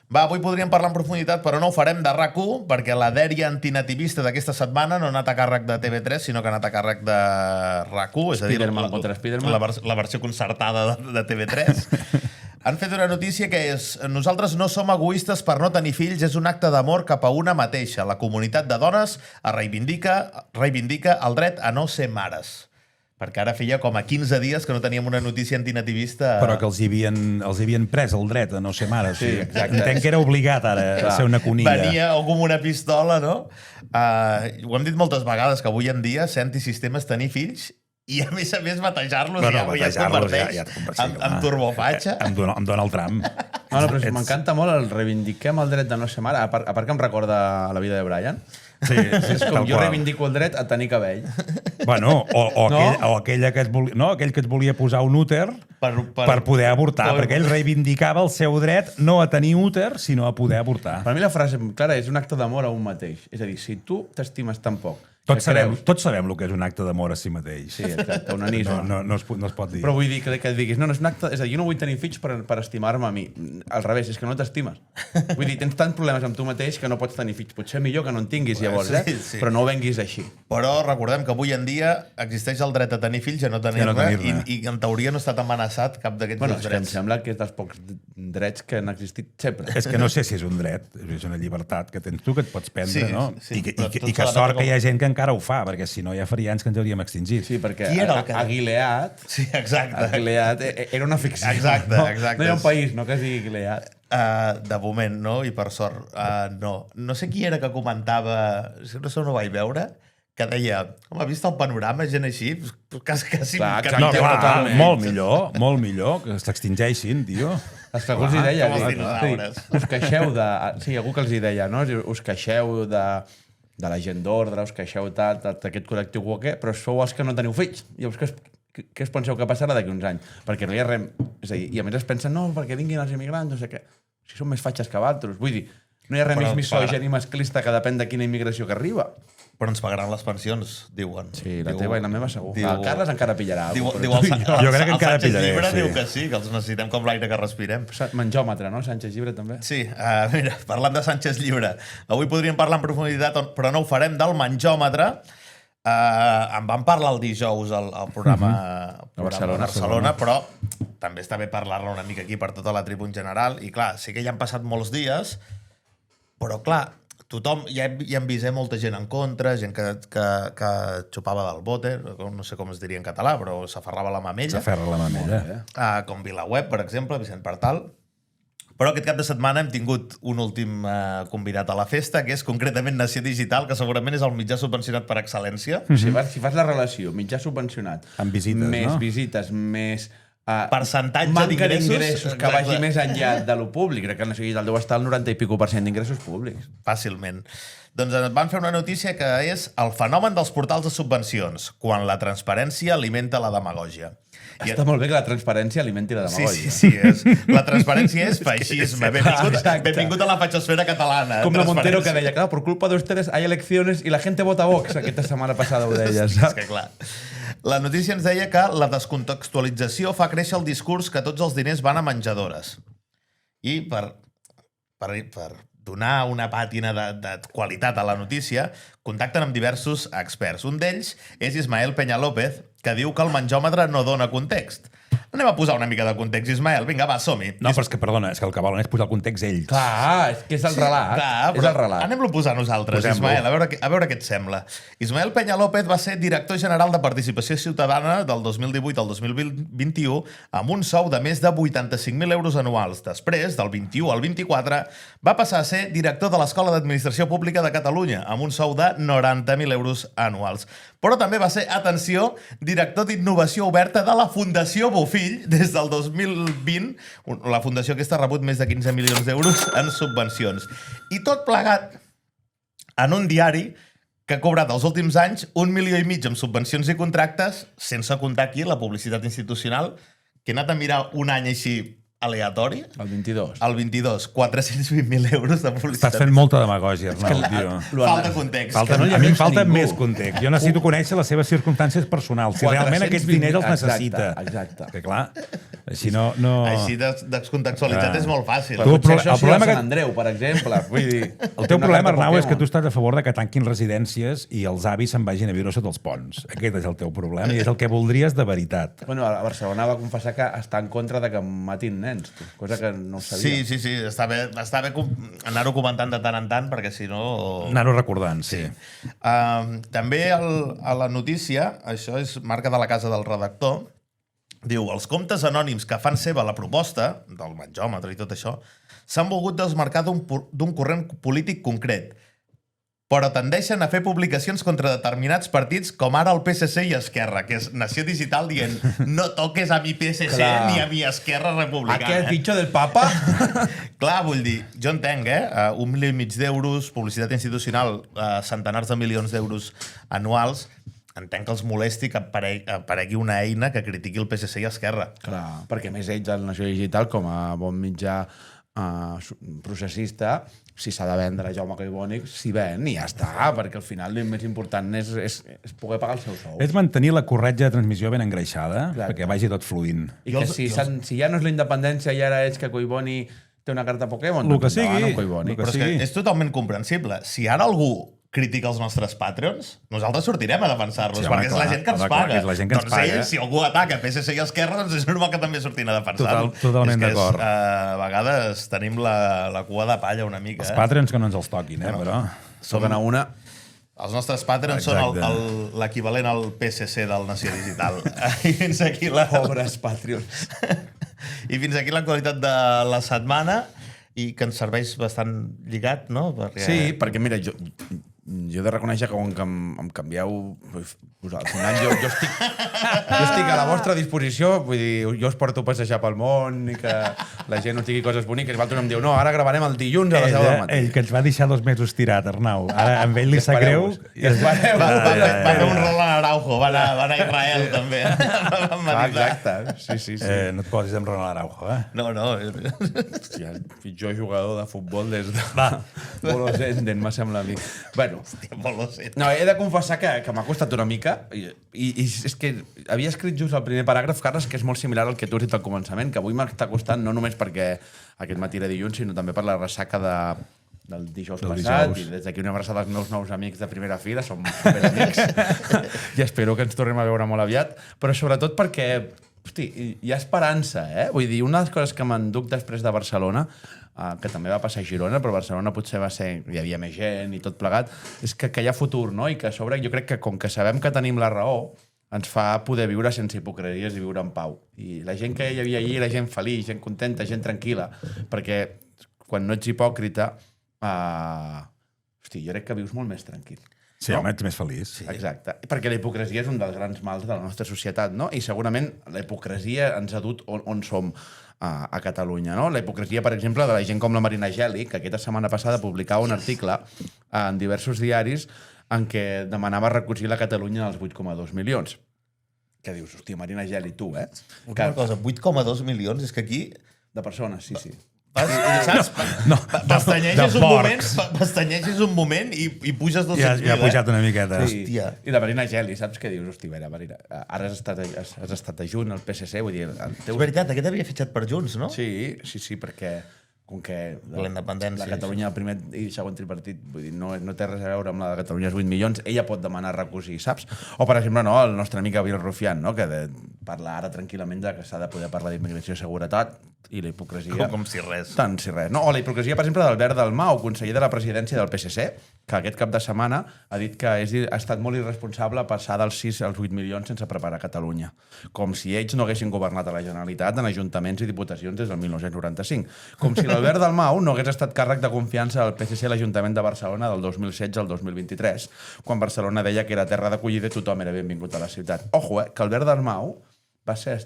Va, avui podríem parlar en profunditat, però no ho farem de RAC1, perquè la dèria antinativista d'aquesta setmana no ha anat a càrrec de TV3, sinó que ha anat a càrrec de RAC1, és a dir, la versió concertada de TV3. Han fet una notícia que és: nosaltres no som egoistes per no tenir fills, és un acte d'amor cap a una mateixa. La comunitat de dones reivindica el dret a no ser mares. Perquè ara feia com a 15 dies que no teníem una notícia antinativista... Però que els hi havien pres el dret a no ser mares. Sí, exacte. Entenc que era obligat ara a ser una conilla. Venia com una pistola, no? Ho hem dit moltes vegades, que avui en dia ser antisistema és tenir fills i a més batejar-los ja et converteix en turbofatxa. Amb Donald Trump. No, però m'encanta molt el reivindiquem el dret de no ser mare, a part que em recorda la vida de Brian. Sí, és com jo reivindico el dret a tenir cabell. Bueno, aquell que et volia posar un úter per poder avortar, perquè ell reivindicava el seu dret no a tenir úter, sinó a poder avortar. Per mi la frase clara és un acte d'amor a un mateix. És a dir, si tu t'estimes tan poc... Tots sabem el que és un acte d'amor a si mateix. Sí, exacte, onanisme. No es pot dir. Però vull dir que diguis, no és un acte... És a dir, jo no vull tenir fills per estimar-me a mi. Al revés, és que no t'estimes. Vull dir, tens tants problemes amb tu mateix que no pots tenir fills. Potser millor que no en tinguis llavors, sí. Però no ho venguis així. Però recordem que avui en dia existeix el dret a tenir fills i a no tenir-ne, i en teoria no ha estat amenaçat cap d'aquests dos drets. Em sembla que és dels pocs drets que han existit sempre. És que no sé si és un dret, és una llibertat que tens tu, que et pots prendre, no? Sí, I que sort que hi ha gent que encara ho fa, perquè si no ja faria anys que ens hauríem extingit. Sí, perquè a Gilead... Sí, exacte. A Gilead era una ficció. Exacte. No hi ha un país, no, que es digui Gilead. De moment, no? I per sort, no. No sé qui era que comentava, no sé on ho vaig veure, que deia, home, vist el panorama, gent així, quasi... Molt millor, que s'extingeixin, tio. És que algú els hi deia, com els dinosaures. Us queixeu de... Sí, algú que els hi deia, no? Us queixeu de la gent d'ordre, us queixeu d'aquest col·lectiu o què, però sou els que no teniu fills. Llavors, què us penseu que passarà d'aquí uns anys? Perquè no hi ha res... És a dir, i a més es pensen, no, perquè vinguin els immigrants, no sé què. Si són més fatxes que altres. Vull dir, no hi ha res més misògin i masclista que depèn de quina immigració que arriba. Però ens pagaran les pensions, diuen. Sí, la teva i la meva segur. El Carles encara pillarà. Jo crec que encara pillaré. El Sánchez Llibre diu que sí, que els necessitem com l'aire que respirem. Menjòmetre, no? Sánchez Llibre també. Sí, mira, parlant de Sánchez Llibre, avui podríem parlar en profunditat, però no ho farem, del menjòmetre. En vam parlar el dijous al programa Barcelona, però també està bé parlar-ne una mica aquí per tota la tribu en general. I clar, sí que ja han passat molts dies, però clar, tothom, ja hem vist molta gent en contra, gent que xupava del bote, no sé com es diria en català, però s'aferrava la mamella. S'aferra la mamella. Com VilaWeb, per exemple, Vicent Partal. Però aquest cap de setmana hem tingut un últim convidat a la festa, que és concretament Nació Digital, que segurament és el mitjà subvencionat per excel·lència. Si fas la relació mitjà subvencionat Amb visites, més no? visites, més Percentatge manca d'ingressos, d'ingressos que exacte. vagi més enllà de lo públic. Crec que el Nació Digital deu estar al 90 i pico % d'ingressos públics. Fàcilment. Doncs van fer una notícia que és el fenomen dels portals de subvencions, quan la transparència alimenta la demagògia. Està molt bé que la transparència alimenti la demagògia. Sí. La transparència és feixisme. Benvingut a la fachosfera catalana. Com la Montero que deia, claro, por culpa de ustedes hay elecciones y la gente vota Vox. Aquesta setmana passada ho deia, És saps? que clar. La notícia ens deia que la descontextualització fa créixer el discurs que tots els diners van a menjadores. I per donar una pàtina de qualitat a la notícia, contacten amb diversos experts. Un d'ells és Ismael Peña López, que diu que el menjòmetre no dona context. Anem a posar una mica de context, Ismael. Vinga, va, som-hi. No, però és que, perdona, és que el que volen és posar el context ells. Clar, és que és el relat. Clar, és el relat. Anem-lo a posar nosaltres, Posem-lo. Ismael, a veure què et sembla. Ismael Peña López va ser director general de Participació Ciutadana del 2018 al 2021 amb un sou de més de 85.000 euros anuals. Després, del 21 al 24, va passar a ser director de l'Escola d'Administració Pública de Catalunya amb un sou de 90.000 euros anuals. Però també va ser, atenció, director d'Innovació Oberta de la Fundació Bofill des del 2020. La fundació aquesta ha rebut més de 15 milions d'euros en subvencions. I tot plegat en un diari que ha cobrat els últims anys 1,5 milions en subvencions i contractes, sense comptar aquí la publicitat institucional, que he anat a mirar un any així aleatori. El 22. El 22, 420.000 euros de publicitat. Estàs fent molta demagògia, Arnau, tio. Falta context. Falta, no hi ha a mi em menys falta ningú. més context. Jo necessito conèixer les seves circumstàncies personals. Si realment aquests diners els necessita. Exacte. Que clar, així no... Així descontextualitzat és molt fàcil. Tu, Potser el això sí problema de que- Sant Andreu, per exemple. Vull dir, El teu problema, Arnau, és que tu estàs a favor de que tanquin residències i els avis se'n vagin a viure sota els ponts. Aquest és el teu problema i és el que voldries de veritat. Bueno, a Barcelona va confessar que està en contra de que matin nens, cosa que no ho sabia. Sí. Està bé anar-ho comentant de tant en tant, perquè si no... Anar-ho recordant, sí. També a la notícia, això és marca de la casa del redactor, diu, els comptes anònims que fan seva la proposta, del menjòmetre i tot això, s'han volgut desmarcar d'un corrent polític concret, però tendeixen a fer publicacions contra determinats partits, com ara el PSC i Esquerra, que és Nació Digital dient no toques a mi PSC Clar. ni a mi Esquerra Republicana. Aquest bitxo del papa? Clar, vull dir, jo entenc, 1,5 milions d'euros, publicitat institucional, centenars de milions d'euros anuals, entenc que els molesti que aparegui una eina que critiqui el PSC i Esquerra. Clar, perquè més ells, el Nació Digital, com a bon mitjà processista, si s'ha de vendre Jaume Collboni, s'hi ven i ja està, perquè al final el més important és poder pagar el seu sou. És mantenir la corretja de transmissió ben engreixada, Exacte. perquè vagi tot fluint. I que si ja no és la independència i ara és que Collboni té una carta Pokémon, Lo que doncs endavant sigui. amb Collboni. Lo Però és que sigui. és totalment comprensible. Si ara algú critica els nostres Patreons, nosaltres sortirem a defensar-los, Sí, home, perquè és clar, la gent que ens clar, paga. és la gent que ens doncs paga. ells, si algú ataca PSC i Esquerra, doncs és normal que també sortin a defensar-lo. Totalment És que d'acord. A vegades tenim la cua de palla una mica. Els Patreons que no ens els toquin, però... Toquen a una... Els nostres Patreons són Exacte. l'equivalent al PSC del Nació Digital. I fins aquí Pobres Patreons. I fins aquí l'actualitat de la setmana i que ens serveix bastant lligat, no? Perquè... Sí, perquè mira, jo he de reconèixer que quan em canvieu... Al final jo estic a la vostra disposició, vull dir, jo us porto a passejar pel món i que la gent no tingui coses boniques. Vosaltres em diu, no, ara gravarem el dilluns a les 10 del matí. Ell que ens va deixar 2 mesos tirat, Arnau. Ara amb ell li sap greu. Va fer un Roland Araujo, va anar a Israel, també. Exacte, sí. No et posis amb Ronald Araujo, eh? No. Hòstia, el pitjor jugador de futbol des de Bolosenden, m'ha semblat a mi. Bueno, no, he de confessar que m'ha costat una mica i és que havia escrit just el primer paràgraf, Carles, que és molt similar al que tu has dit al començament, que avui m'està costant no només perquè aquest matí era dilluns, sinó també per la ressaca del dijous passat. I des d'aquí una abraçada als meus nous amics de primera fila, som superamics i espero que ens tornem a veure molt aviat, però sobretot perquè hosti, hi ha esperança, eh? Vull dir, una de les coses que m'enduc després de Barcelona, que també va passar a Girona, però Barcelona potser va ser... hi havia més gent i tot plegat, és que hi ha futur, no? I que a sobre jo crec que com que sabem que tenim la raó, ens fa poder viure sense hipocresies i viure en pau. I la gent que hi havia allí era gent feliç, gent contenta, gent tranquil·la, perquè quan no ets hipòcrita, hosti, jo crec que vius molt més tranquil. Sí, home, ets més feliç. Sí. Exacte. Perquè la hipocresia és un dels grans mals de la nostra societat, no? I segurament la hipocresia ens ha dut on som a Catalunya, no? La hipocresia, per exemple, de la gent com la Marina Geli, que aquesta setmana passada publicava un article en diversos diaris en què demanava recosir la Catalunya als 8,2 milions. Que dius, hòstia, Marina Geli, tu, eh? Una cosa, 8,2 milions, és que aquí... De persones, sí. Saps? Pestanyeixes un moment i puges 200.000. Ja ha pujat una miqueta. Sí. I la Marina Geli, saps què dius? Hosti, Marina, ara has estat a Junts, al PSC, vull dir... És veritat, aquest havia fitxat per Junts, no? Sí, perquè com que la independència, la Catalunya, el primer i segon tripartit, vull dir, no té res a veure amb la de Catalunya els 8 milions, ella pot demanar recosir, saps? O, per exemple, no, el nostre amic Gabriel Rufián, no? Que parla ara tranquil·lament de que s'ha de poder parlar d'immigració i seguretat, i la hipocresia... Com si res. Tant si res. No, o la hipocresia, per exemple, d'Albert Dalmau, conseller de la presidència del PSC, que aquest cap de setmana ha dit que ha estat molt irresponsable passar dels 6 als 8 milions sense preparar Catalunya. Com si ells no haguessin governat a la Generalitat en ajuntaments i diputacions des del 1995. Com si l'Albert Dalmau no hagués estat càrrec de confiança al PSC a l'Ajuntament de Barcelona del 2016 al 2023, quan Barcelona deia que era terra d'acollida i tothom era benvingut a la ciutat. Ojo, que Albert Dalmau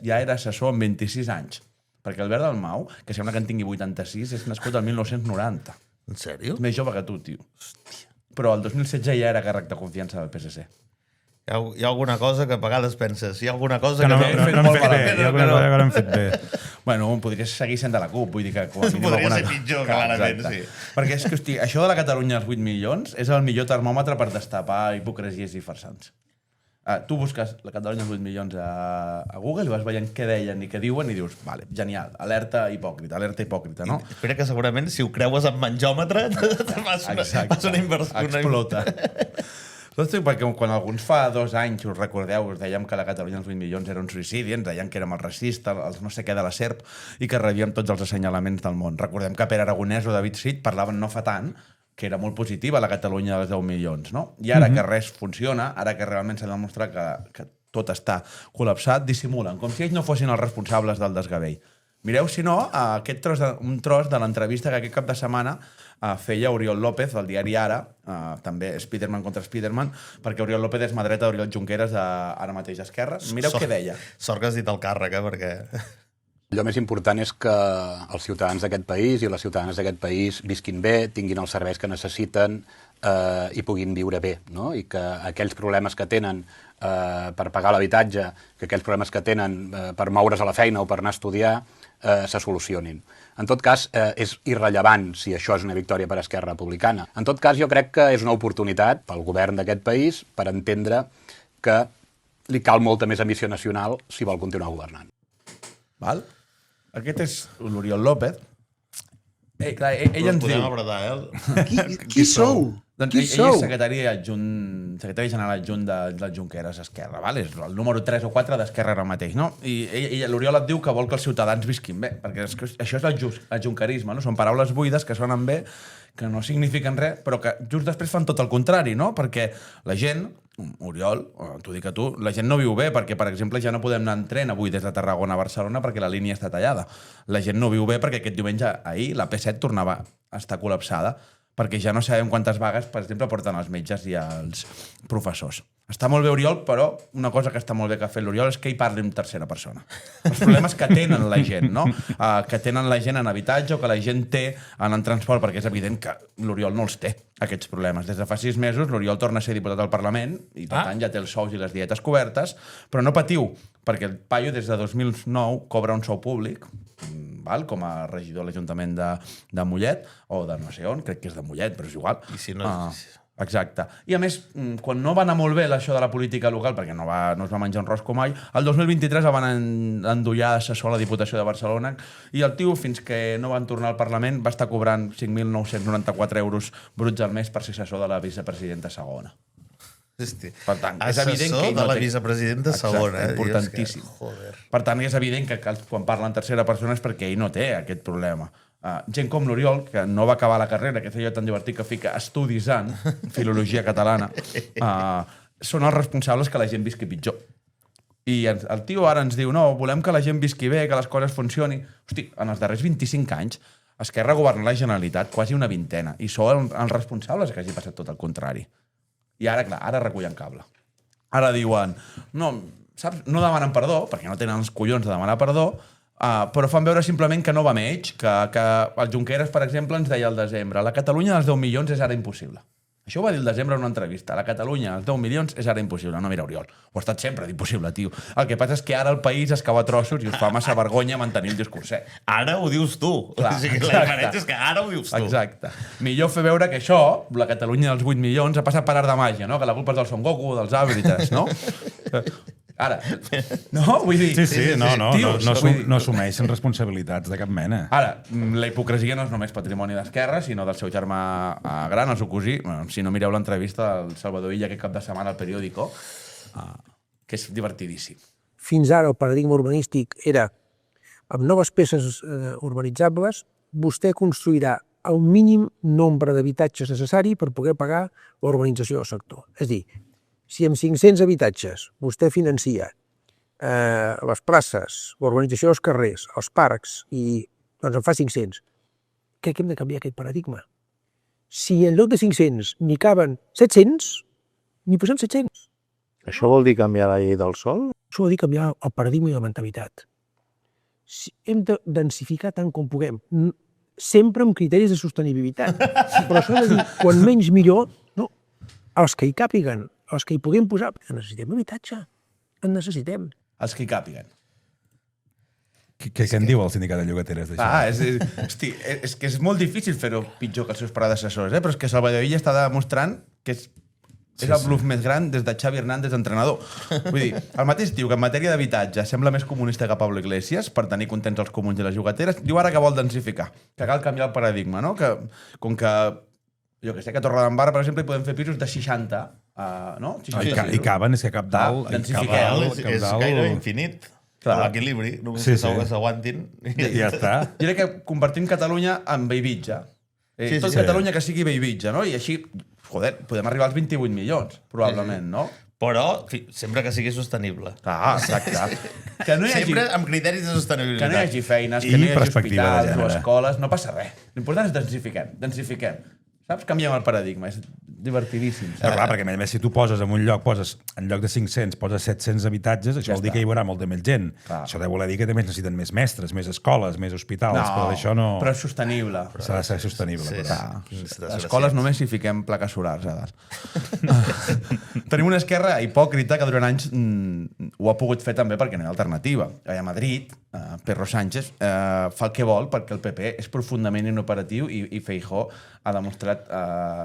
ja era assessor amb 26 anys. Perquè Albert Dalmau, que sembla que en tingui 86, és nascut el 1990. En sèrio? És més jove que tu, tio. Hòstia. Però el 2016 ja era càrrec de confiança del PSC. Hi ha alguna cosa que a vegades penses, hi ha alguna cosa que no hem fet bé. Hi ha alguna cosa que no hem fet bé. Bueno, podries seguir sent de la CUP, vull dir que... Com a mínim podria ser pitjor, clarament, sí. Perquè és que, hosti, això de la Catalunya als 8 milions és el millor termòmetre per destapar hipocresies i farsants. Tu busques la Catalunya als 8 milions a Google i vas veient què deien i què diuen i dius, vale, genial, alerta hipòcrita, no? Espera que segurament si ho creues amb menjòmetre fas una inversió. Explota. Perquè quan alguns fa 2 anys, us recordeu, us dèiem que la Catalunya als 8 milions era un suïcidi, ens deien que érem els racistes, els no sé què de la SERP, i que rebíem tots els assenyalaments del món. Recordem que Pere Aragonès o David Cid parlaven no fa tant que era molt positiva la Catalunya dels 10 milions, no? I ara que res funciona, ara que realment s'ha de demostrar que tot està col·lapsat, dissimulen, com si ells no fossin els responsables del desgavell. Mireu, si no, un tros de l'entrevista que aquest cap de setmana feia Oriol López, del diari Ara, també Spiderman contra Spiderman, perquè Oriol López és mà dreta d'Oriol Junqueras, ara mateix d'Esquerra. Mireu què deia. Sort que has dit el càrrec, perquè... Allò més important és que els ciutadans d'aquest país i les ciutadanes d'aquest país visquin bé, tinguin els serveis que necessiten i puguin viure bé, no? I que aquells problemes que tenen per pagar l'habitatge, que aquells problemes que tenen per moure's a la feina o per anar a estudiar, se solucionin. En tot cas, és irrellevant si això és una victòria per Esquerra Republicana. En tot cas, jo crec que és una oportunitat pel govern d'aquest país per entendre que li cal molta més ambició nacional si vol continuar governant. Val? Aquest és l'Oriol López. Ell ens diu... Qui sou? Doncs ell és secretari general adjunt de Junqueras Esquerra, val? És el número 3 o 4 d'Esquerra ara mateix, no? I l'Oriol et diu que vol que els ciutadans visquin bé, perquè això és el junquerisme, no? Són paraules buides que sonen bé, que no signifiquen res, però que just després fan tot el contrari, no? Perquè la gent, Oriol, t'ho dic a tu, la gent no viu bé, perquè, per exemple, ja no podem anar en tren avui des de Tarragona a Barcelona perquè la línia està tallada. La gent no viu bé perquè aquest diumenge, ahir, la P7 tornava a estar col·lapsada, perquè ja no sabem quantes vagues, per exemple, porten els metges i els professors. Està molt bé Oriol, però una cosa que està molt bé que ha fet l'Oriol és que ell parli en tercera persona. Els problemes que tenen la gent, no? Que tenen la gent en habitatge o que la gent té en transport, perquè és evident que l'Oriol no els té, aquests problemes. Des de fa 6 mesos l'Oriol torna a ser diputat al Parlament i, per tant, ja té els sous i les dietes cobertes, però no patiu, perquè el paio des de 2009 cobra un sou públic, com a regidor de l'Ajuntament de Mollet, o de no sé on, crec que és de Mollet, però és igual. I si no... Exacte. I a més, quan no va anar molt bé això de la política local, perquè no es va menjar un rosco mai, el 2023 el van endollar assessor a la Diputació de Barcelona i el tio, fins que no van tornar al Parlament, va estar cobrant 5.994 euros bruts al mes per ser assessor de la vicepresidenta segona. Per tant, és evident que de la vicepresidenta segona. Exacte, importantíssim. Per tant, és evident que quan parla en tercera persona és perquè ell no té aquest problema. Gent com l'Oriol, que no va acabar la carrera, que feia tan divertit que fica estudis en filologia catalana, són els responsables que la gent visqui pitjor. I el tio ara ens diu, no, volem que la gent visqui bé, que les coses funcionin. Hosti, en els darrers 25 anys, Esquerra governa la Generalitat quasi una vintena, i són els responsables que hagi passat tot el contrari. I ara, clar, ara recullen cable. Ara diuen, no, saps, no demanen perdó, perquè no tenen els collons de demanar perdó, però fan veure simplement que no va mig, que el Junqueras, per exemple, ens deia al desembre, la Catalunya dels 10 milions és ara impossible. Això ho va dir el desembre en una entrevista. La Catalunya, els 10 milions, és ara impossible. No, mira, Oriol, ho ha estat sempre d'impossible, tio. El que passa és que ara el país es cau a trossos i us fa massa vergonya mantenir el discurset. Ara ho dius tu. Clar, o sigui, la diferència és que ara ho dius tu. Exacte. Millor fer veure que això, la Catalunya dels 8 milions, ha passat per art de màgia, no? Que la culpa és del Son Goku, dels Àbrites, no? Ara, no? Vull dir... Sí, no tios, no assumeixen responsabilitats de cap mena. Ara, la hipocresia no és només patrimoni d'Esquerra, sinó del seu germà gran, el seu cosí. Bueno, si no mireu l'entrevista del Salvador Illa aquest cap de setmana al periòdico, que és divertidíssim. Fins ara el paradigma urbanístic era amb noves peces urbanitzables, vostè construirà el mínim nombre d'habitatges necessari per poder pagar la urbanització del sector. És a dir, si amb 500 habitatges vostè financia les places, l'urbanització dels carrers, els parcs, i doncs en fa 500, crec que hem de canviar aquest paradigma. Si en lloc de 500 n'hi caben 700, n'hi posem 700. Això vol dir canviar la llei del sòl? Això vol dir canviar el paradigma i la mentalitat. Hem de densificar tant com puguem, sempre amb criteris de sostenibilitat. Però això de dir, quan menys millor, no, els que hi càpiguen, els que hi puguem posar, necessitem habitatge, en necessitem. Els que hi càpiguen. Què en diu el sindicat de llogateres d'això? Hosti, és que és molt difícil fer-ho pitjor que els seus predecessors, però és que Salvador Illa està demostrant que és el bluff més gran des de Xavi Hernández, entrenador. Vull dir, el mateix tio que en matèria d'habitatge sembla més comunista que Pablo Iglesias per tenir contents els comuns i les llogateres, diu ara que vol densificar, que cal canviar el paradigma, no? Que, com que, jo que sé, que a Torredembarra, per exemple, hi podem fer pisos de 60, no? I caben, és que cap dalt... És gairebé infinit. L'equilibri, només que s'aguantin. I ja està. Jo crec que convertim Catalunya en Beivitja. Tot Catalunya que sigui Beivitja, no? I així, joder, podem arribar als 28 milions, probablement, no? Però sempre que sigui sostenible. Exacte. Que no hi hagi, sempre amb criteris de sostenibilitat. que no hi hagi feines, que no hi hagi hospitals o escoles, no passa res. L'important és densifiquem. Saps? Canviem el paradigma, és divertidíssim. Però clar, perquè a més, si tu poses en un lloc, en lloc de 500, poses 700 habitatges, això vol dir que hi haurà molta més gent. Això deu voler dir que també necessiten més mestres, més escoles, més hospitals, però això no... Però és sostenible. S'ha de ser sostenible. Escoles només si fiquem plaques solars a dalt. Tenim una esquerra hipòcrita que durant anys ho ha pogut fer també perquè no hi ha alternativa. A Madrid, Pedro Sánchez fa el que vol perquè el PP és profundament inoperatiu i Feijóo ha demostrat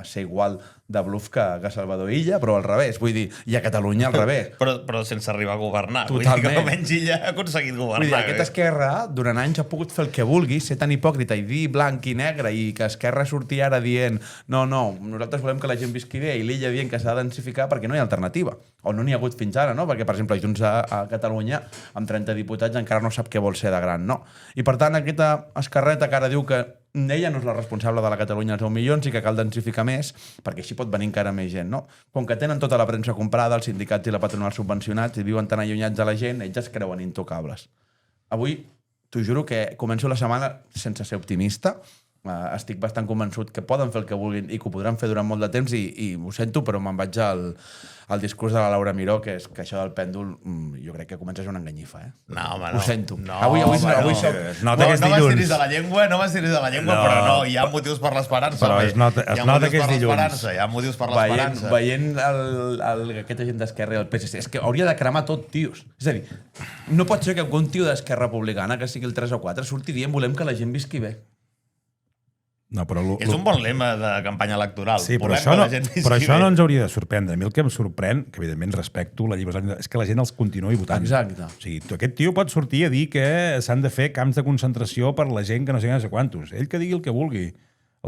ser igual de bluff que Salvador Illa, però al revés. Vull dir, i a Catalunya al revés. Però sense arribar a governar. Totalment. Vull dir que almenys Illa ha aconseguit governar. Vull dir, aquesta esquerra, durant anys, ha pogut fer el que vulgui, ser tan hipòcrita i dir blanc i negre, i que Esquerra surti ara dient no, nosaltres volem que la gent visqui bé, i l'Illa dient que s'ha de densificar perquè no hi ha alternativa. O no n'hi ha hagut fins ara, no? Perquè, per exemple, Junts a Catalunya, amb 30 diputats, encara no sap què vol ser de gran, no? I, per tant, aquesta esquerreta que ara diu que ella no és la responsable de la Catalunya als 10 milions i que cal densificar més, perquè així pot venir encara més gent, no? Com que tenen tota la premsa comprada, els sindicats i la patronal subvencionats i viuen tan allunyats de la gent, ells es creuen intocables. Avui, t'ho juro que començo la setmana sense ser optimista. Estic bastant convençut que poden fer el que vulguin i que ho podran fer durant molt de temps i ho sento, però me'n vaig al discurs de la Laura Miró, que és que això del pèndol jo crec que comença a ser una enganyifa, No, home, no. Ho sento. No, avui soc... No m'estiris de la llengua, però no, hi ha motius per l'esperança. Però es nota que és dilluns. Hi ha motius per l'esperança. Veient aquesta gent d'Esquerra i el PSC, és que hauria de cremar tot, tios. És a dir, no pot ser que un tio d'Esquerra Republicana, que sigui el 3 o 4, surti dient volem que la gent visqui bé. No, però és un bon lema de campanya electoral. Sí, però això no ens hauria de sorprendre. A mi el que em sorprèn, que evidentment respecto la llibertat, és que la gent els continuï votant. Exacte. O sigui, aquest tio pot sortir a dir que s'han de fer camps de concentració per la gent que no sé quantos. Ell que digui el que vulgui.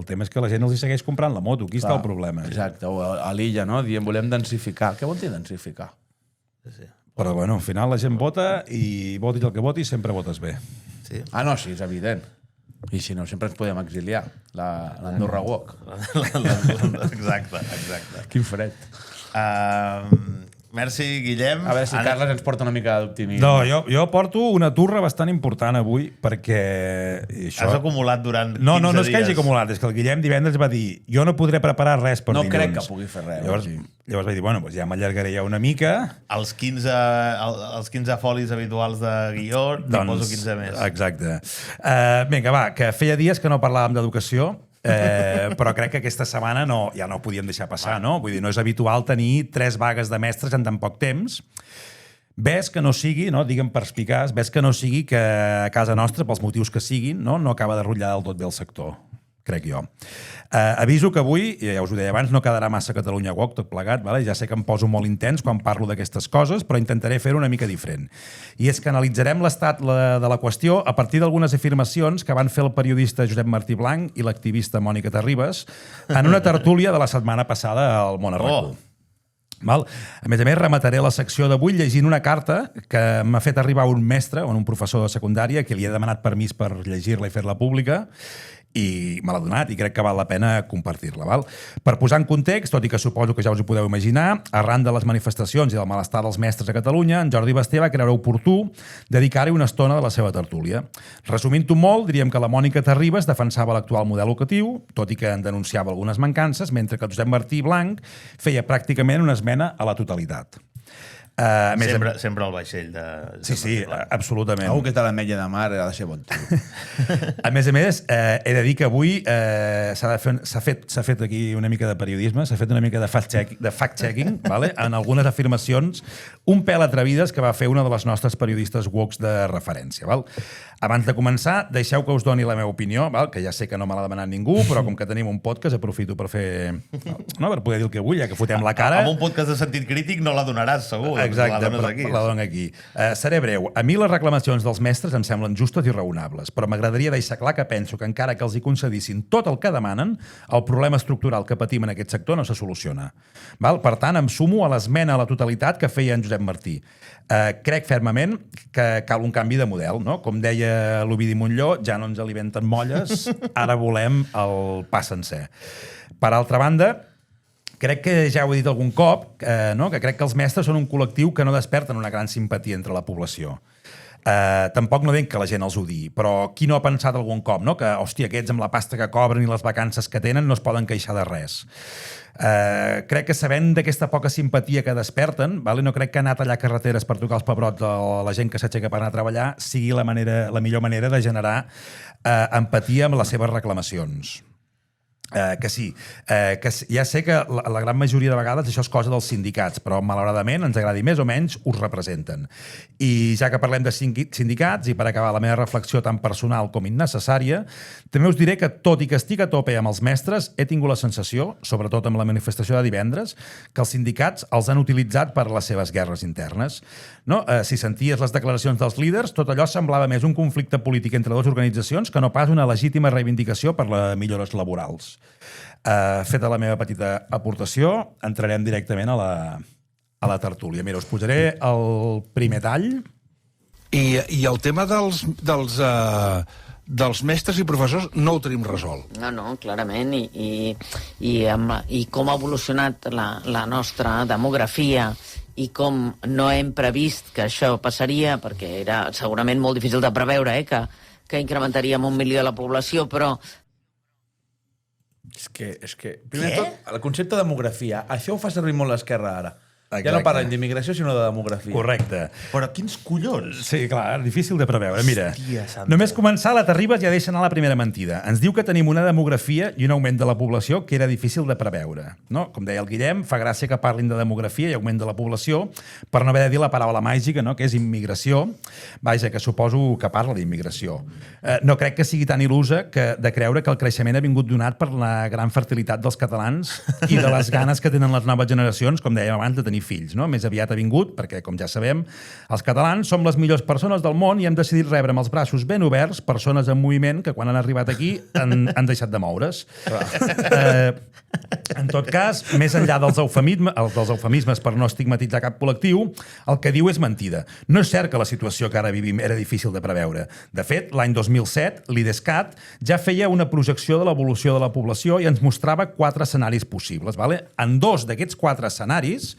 El tema és que la gent els hi segueix comprant la moto. Aquí està el problema. Exacte. O a l'Illa, no? Dient volem densificar. Què vol dir densificar? Sí. Però, bueno, al final la gent vota i votis el que votis, sempre votes bé. Sí. No, sí, és evident. I si no, sempre ens podem exiliar. L'Andorra Walk. Exacte. Quin fred. Merci, Guillem. A veure si Carles ens porta una mica d'optimisme. No, jo porto una turra bastant important avui, perquè... Això... Has acumulat durant 15 No és que hagi dies. acumulat, és que el Guillem divendres va dir jo no podré preparar res per No dilluns. crec que pugui fer res. Llavors vaig dir, bueno, doncs ja m'allargaré ja una mica. Els 15 folis habituals de guió, n'hi poso 15 més. Exacte. Vinga, va, que feia dies que no parlàvem d'educació, però crec que aquesta setmana ja no ho podíem deixar passar, no? Vull dir, no és habitual tenir 3 vagues de mestres en tan poc temps. Ves que no sigui, no, digue'm perspicaç, ves que no sigui que a casa nostra, pels motius que siguin, no acaba de rotllar del tot bé el sector, crec jo. Aviso que avui, ja us ho deia abans, no quedarà massa Catalunya Walk tot plegat, vale? Ja sé que em poso molt intens quan parlo d'aquestes coses, però intentaré fer-ho una mica diferent. I és que analitzarem l'estat de la qüestió a partir d'algunes afirmacions que van fer el periodista Josep Martí Blanc i l'activista Mònica Terribas en una tertúlia de la setmana passada al Món Arracó. Val? A més, remataré la secció d'avui llegint una carta que m'ha fet arribar un mestre o un professor de secundària que li he demanat permís per llegir-la i fer-la pública i me l'ha donat i crec que val la pena compartir-la. Val? Per posar en context, tot i que suposo que ja us ho podeu imaginar, arran de les manifestacions i del malestar dels mestres a Catalunya, en Jordi Basté va creure oportú dedicar-hi una estona de la seva tertúlia. Resumint-ho molt, diríem que la Mònica Terribas defensava l'actual model educatiu, tot i que en denunciava algunes mancances, mentre que el Josep Martí Blanc feia pràcticament una esmena a la totalitat. Sempre al vaixell de... Sí, absolutament. Algú que té l'ametlla de mar ha de ser bon tio. A més, he de dir que avui s'ha fet aquí una mica de periodisme, s'ha fet una mica de fact-checking, vale? En algunes afirmacions un pèl atrevides que va fer una de les nostres periodistes woks de referència. Val? Abans de començar, deixeu que us doni la meva opinió, val? Que ja sé que no me l'ha demanat ningú, però com que tenim un podcast aprofito per fer... No, per poder dir el que vull, ja que fotem la cara... Amb un podcast de sentit crític no la donaràs, segur. Exacte, la dono aquí. Seré breu. A mi les reclamacions dels mestres em semblen justes i raonables, però m'agradaria deixar clar que penso que encara que els hi concedissin tot el que demanen, el problema estructural que patim en aquest sector no se soluciona. Val? Per tant, em sumo a l'esmena a la totalitat que feia en Josep Martí. Crec fermament que cal un canvi de model, no? Com deia l'Ovidi Montlló, ja no ens alimenten molles, ara volem el pa sencer. Per altra banda, crec que ja ho he dit algun cop, no? Que crec que els mestres són un col·lectiu que no desperten una gran simpatia entre la població. Tampoc no dic que la gent els odiï, però qui no ha pensat algun cop, no? Que, hòstia, aquests amb la pasta que cobren i les vacances que tenen no es poden queixar de res. Crec que sabent d'aquesta poca simpatia que desperten, vale? No crec que anar a tallar carreteres per tocar els pebrots a la gent que s'aixeca per anar a treballar sigui la millor manera de generar empatia amb les seves reclamacions. Que sí, que ja sé que la gran majoria de vegades això és cosa dels sindicats, però malauradament, ens agradi més o menys, us representen. I ja que parlem de sindicats, i per acabar la meva reflexió tan personal com innecessària, també us diré que, tot i que estic a tope amb els mestres, he tingut la sensació, sobretot amb la manifestació de divendres, que els sindicats els han utilitzat per a les seves guerres internes. No? Si senties les declaracions dels líders, tot allò semblava més un conflicte polític entre dues organitzacions que no pas una legítima reivindicació per les millores laborals. Feta la meva petita aportació, entrarem directament a la tertúlia. Mira, us posaré el primer tall. I el tema dels mestres i professors no ho tenim resolt. No, clarament. I com ha evolucionat la nostra demografia i com no hem previst que això passaria, perquè era segurament molt difícil de preveure, que incrementaríem 1 milió de la població, però... És que primer de tot, el concepte de demografia, això ho fa servir molt l'esquerra ara. Exacte. Ja no parlen d'immigració, sinó de demografia. Correcte. Però quins collons? Sí, clar, difícil de preveure. Mira, Hòstia, només començar, la Terribas ja deixa anar la primera mentida. Ens diu que tenim una demografia i un augment de la població que era difícil de preveure. No? Com deia el Guillem, fa gràcia que parlin de demografia i augment de la població per no haver de dir la paraula màgica, no? Que és immigració. Vaja, que suposo que parla d'immigració. No crec que sigui tan il·lusa de creure que el creixement ha vingut donat per la gran fertilitat dels catalans i de les ganes que tenen les noves generacions, com dèiem abans, de tenir fills, no? Més aviat ha vingut, perquè, com ja sabem, els catalans som les millors persones del món i hem decidit rebre amb els braços ben oberts persones en moviment que, quan han arribat aquí, han deixat de moure's. En tot cas, més enllà dels eufemismes per no estigmatitzar cap col·lectiu, el que diu és mentida. No és cert que la situació que ara vivim era difícil de preveure. De fet, l'any 2007, l'IDESCAT ja feia una projecció de l'evolució de la població i ens mostrava 4 escenaris possibles. Vale? En 2 d'aquests 4 escenaris,